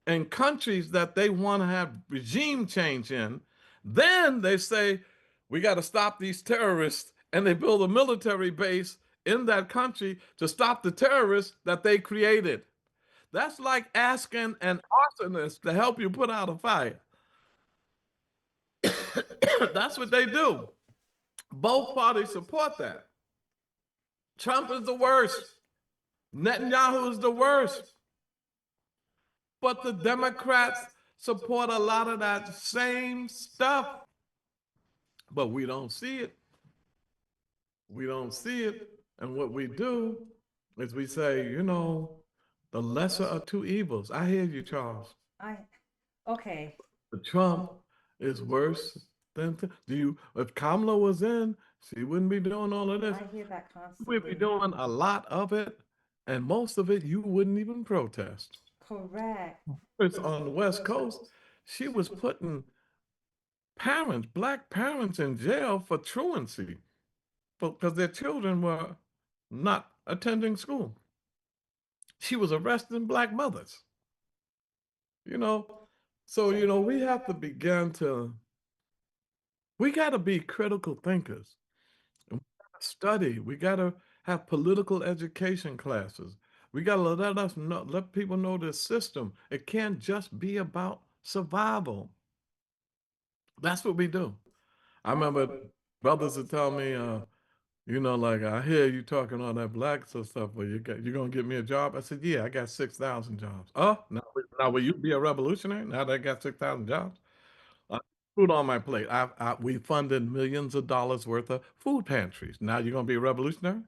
in countries that they want to have regime change in. Then they say, we got to stop these terrorists. And they build a military base in that country to stop the terrorists that they created. That's like asking an arsonist to help you put out a fire. That's what they do. Both parties support that. Trump is the worst. Netanyahu is the worst. But the Democrats support a lot of that same stuff. But we don't see it. We don't see it. And what we do is we say, The lesser of two evils. I hear you, Charles. I okay. The Trump is worse than do you if Kamala was in, she wouldn't be doing all of this. I hear that We'd be constantly. doing a lot of it, and most of it you wouldn't even protest. Correct. It's on the West Coast. She was putting parents, black parents, in jail for truancy because their children were not attending school. She was arresting black mothers, you know. So, we have to begin to, we got to be critical thinkers. And we gotta study. We got to have political education classes. We got to let people know the system. It can't just be about survival. That's what we do. I remember brothers would tell me, like I hear you talking all that black stuff, but you gonna get me a job? I said, yeah, I got 6,000 jobs. Oh, now will you be a revolutionary? Now that I got 6,000 jobs, uh, food on my plate. We funded millions of dollars worth of food pantries. Now you're gonna be a revolutionary?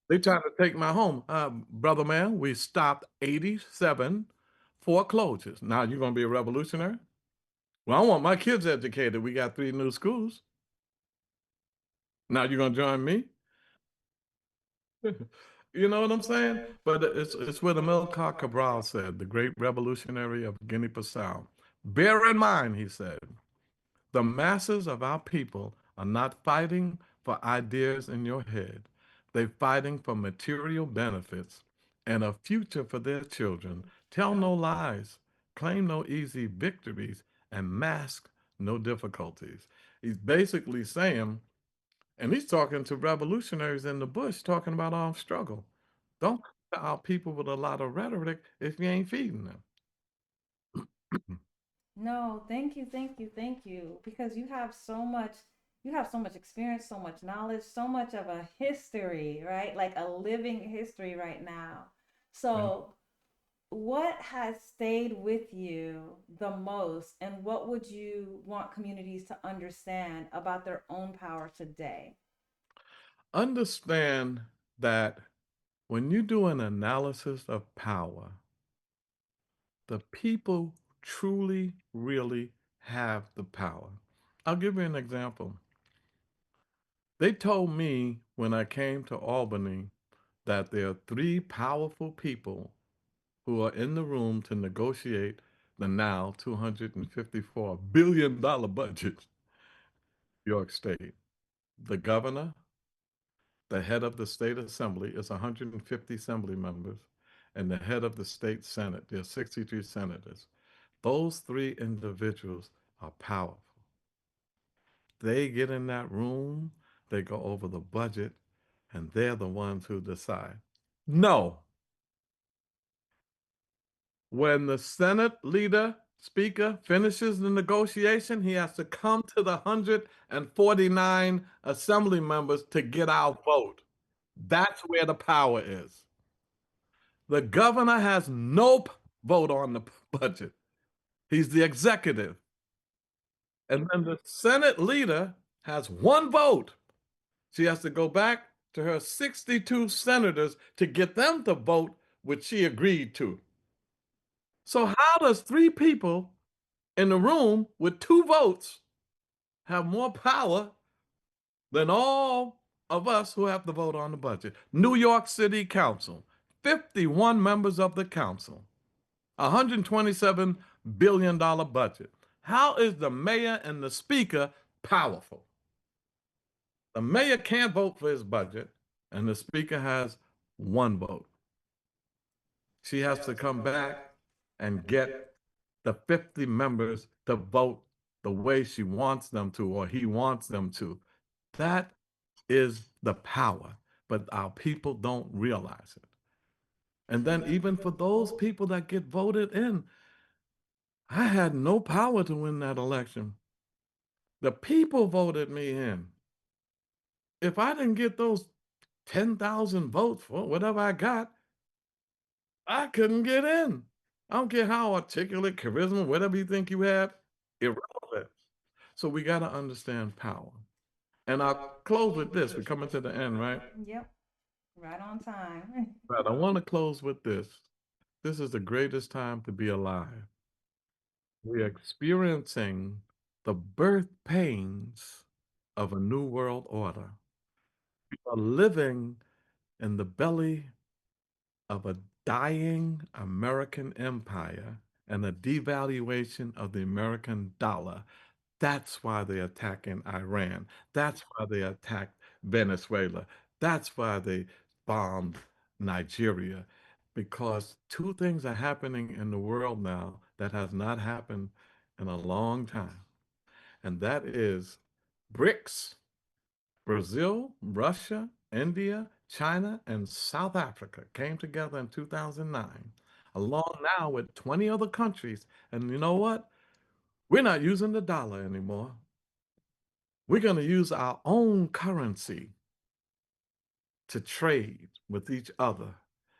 They tried to take my home, brother man. We stopped 87 foreclosures. Now you're gonna be a revolutionary? Well, I want my kids educated. We got 3 new schools. Now you're gonna join me? You know what I'm saying? But it's what Amilcar Cabral said, the great revolutionary of Guinea-Bissau. Bear in mind, he said, the masses of our people are not fighting for ideas in your head. They're fighting for material benefits and a future for their children. Tell no lies, claim no easy victories, and mask no difficulties. He's basically saying, and he's talking to revolutionaries in the bush, talking about armed struggle. Don't come to our people with a lot of rhetoric if you ain't feeding them. No, thank you, thank you, thank you. Because you have so much experience, so much knowledge, so much of a history, right? Like a living history right now. Thank So, what has stayed with you the most, and what would you want communities to understand about their own power today? Understand that when you do an analysis of power, the people truly, really have the power. I'll give you an example. They told me when I came to Albany that there are 3 powerful people who are in the room to negotiate the now $254 billion budget, York State. The governor, the head of the state assembly is 150 assembly members, and the head of the state senate, there are 63 senators. Those 3 individuals are powerful. They get in that room, they go over the budget, and they're the ones who decide. No, when the Senate leader, speaker, finishes the negotiation, he has to come to the 149 assembly members to get our vote. That's where the power is. The governor has no vote on the budget. He's the executive. And then the Senate leader has 1 vote. She has to go back to her 62 senators to get them to vote, which she agreed to. So, how does 3 people in the room with 2 votes have more power than all of us who have to vote on the budget? New York City Council, 51 members of the council, $127 billion budget. How is the mayor and the speaker powerful? The mayor can't vote for his budget, and the speaker has 1 vote. She has to come back and get the 50 members to vote the way she wants them to or he wants them to. That is the power, but our people don't realize it. And then, even for those people that get voted in, I had no power to win that election. The people voted me in. If I didn't get those 10,000 votes for whatever I got, I couldn't get in. I don't care how articulate, charisma, whatever you think you have, irrelevant. So we got to understand power. And I'll close with this. We're coming to the end, right? Yep. Right on time. But I want to close with this. This is the greatest time to be alive. We're experiencing the birth pains of a new world order. We are living in the belly of a dying American empire and a devaluation of the American dollar. That's why they're attacking Iran. That's why they attacked Venezuela. That's why they bombed Nigeria. Because two things are happening in the world now that has not happened in a long time. And that is BRICS, Brazil, Russia, India, China, and South Africa came together in 2009, along now with 20 other countries. And you know what? We're not using the dollar anymore. We're going to use our own currency to trade with each other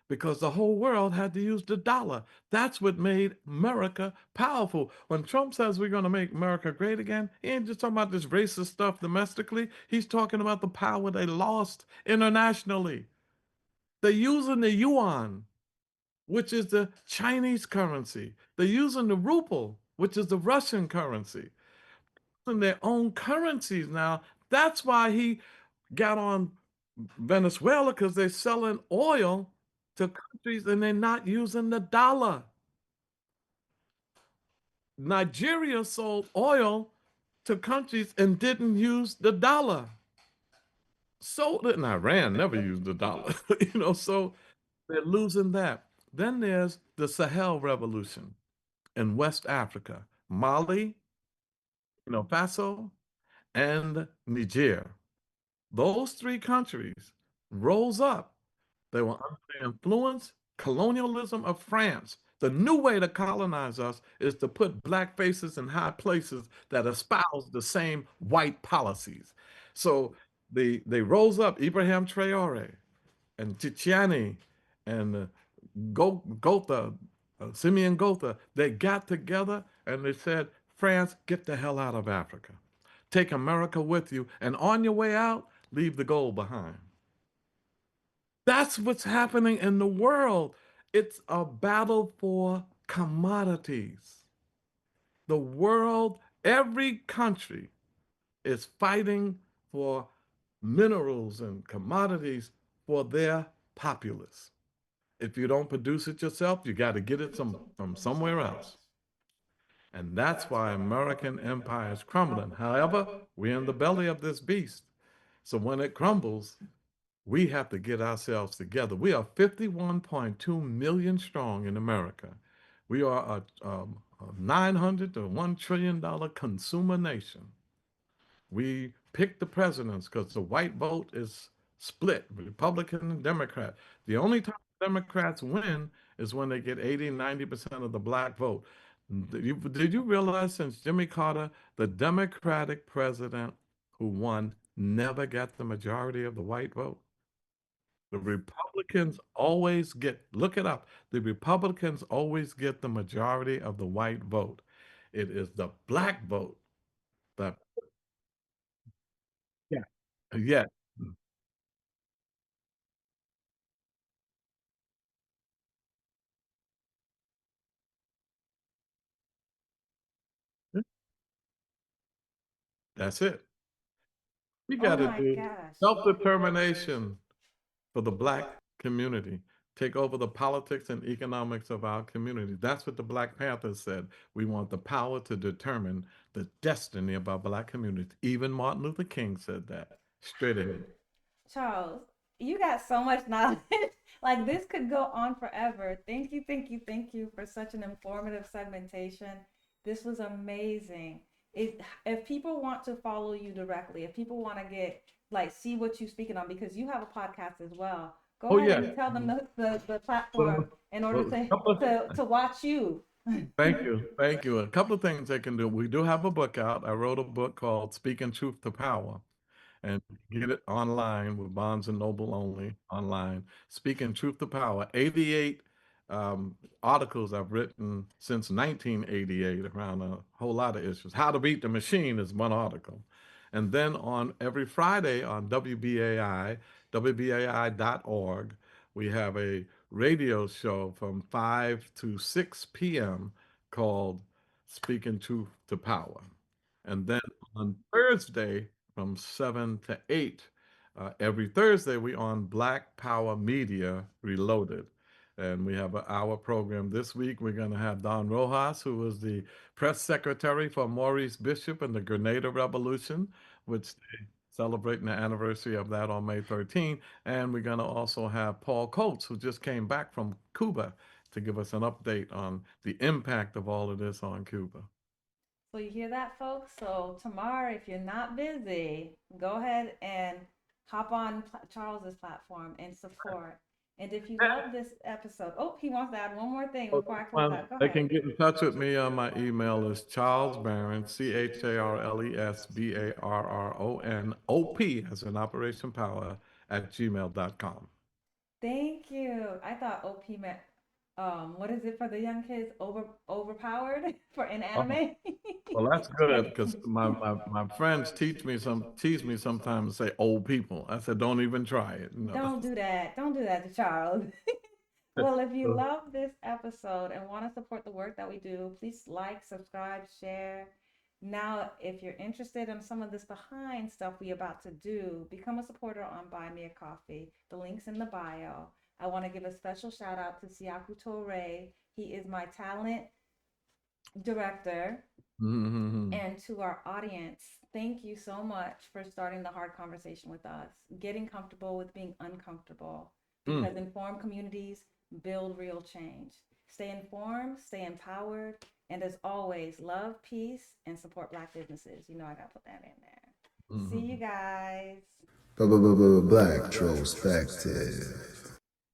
because the whole world had to use the dollar. That's what made America powerful. When Trump says we're going to make America great again, he ain't just talking about this racist stuff domestically. He's talking about the power they lost internationally. They're using the yuan, which is the Chinese currency. They're using the ruble, which is the Russian currency. In their own currencies now. That's why he got on Venezuela because they're selling oil to countries and they're not using the dollar. Nigeria sold oil to countries and didn't use the dollar. So didn't Iran never used the dollar, so they're losing that. Then there's the Sahel Revolution in West Africa, Mali, Faso, and Niger. Those three countries rose up. They were under the influence, colonialism of France. The new way to colonize us is to put black faces in high places that espouse the same white policies. So they rose up, Ibrahim Traore and Tchiani and Gotha, Simeon Gotha. They got together and they said, France, get the hell out of Africa. Take America with you, and on your way out, leave the gold behind. That's what's happening in the world. It's a battle for commodities. The world, every country is fighting for minerals and commodities for their populace. If you don't produce it yourself, you got to get it from somewhere else. And that's why American empire is crumbling. However, we're in the belly of this beast. So when it crumbles, we have to get ourselves together. We are 51.2 million strong in America. We are a 900 to $1 trillion consumer nation. We pick the presidents because the white vote is split, Republican and Democrat. The only time Democrats win is when they get 80, 90% of the black vote. Did you realize since Jimmy Carter, the Democratic president who won never got the majority of the white vote? The Republicans always look it up. The Republicans always get the majority of the white vote. It is the black vote that, yeah, yeah, that's it. We Oh got to my do gosh. self-determination for the black community. Take over the politics and economics of our community. That's what the Black Panthers said. We want the power to determine the destiny of our black community. Even Martin Luther King said that. Straight ahead. Charles, you got so much knowledge. Like this could go on forever. Thank you, thank you, thank you for such an informative segmentation. This was amazing. If people want to follow you directly, if people want to get like see what you're speaking on, because you have a podcast as well, go Oh ahead yeah. and tell them the platform Well, in order well, to couple of- to watch you. thank you. Thank you. A couple of things they can do. We do have a book out. I wrote a book called Speaking Truth to Power. And get it online with Barnes and Noble only online. Speaking Truth to Power, 88 articles I've written since 1988 around a whole lot of issues. How to Beat the Machine is one article. And then on every Friday on WBAI, WBAI.org. We have a radio show from 5 to 6 p.m. called Speaking Truth to Power. And then on Thursday from 7 to 8, every Thursday, we on Black Power Media Reloaded. And we have an hour program this week. We're going to have Don Rojas, who was the press secretary for Maurice Bishop and the Grenada Revolution, which they celebrating the anniversary of that on May 13th. And we're going to also have Paul Coates, who just came back from Cuba, to give us an update on the impact of all of this on Cuba. So you hear that, folks? So tomorrow, if you're not busy, go ahead and hop on Charles's platform and support. And if you love this episode, oh, he wants to add one more thing before I close out. Go They ahead. can get in touch with me on my email is Charles Barron, CharlesBarronOP, as in Operation Power, at gmail.com. Thank you. I thought OP meant what is it for the young kids? Overpowered for in Oh, anime? well, that's good because my friends tease me sometimes to say old people. I said, don't even try it. No. Don't do that. Don't do that to Charles. Well, if you love this episode and want to support the work that we do, please like, subscribe, share. Now, if you're interested in some of this behind stuff we about to do, become a supporter on Buy Me a Coffee. The link's in the bio. I want to give a special shout out to Siaku Torre. He is my talent director. Mm-hmm. And to our audience, thank you so much for starting the hard conversation with us, getting comfortable with being uncomfortable, because informed communities build real change. Stay informed, stay empowered, and as always, love, peace, and support Black businesses. You know, I got to put that in there. See you guys. Blactrospective.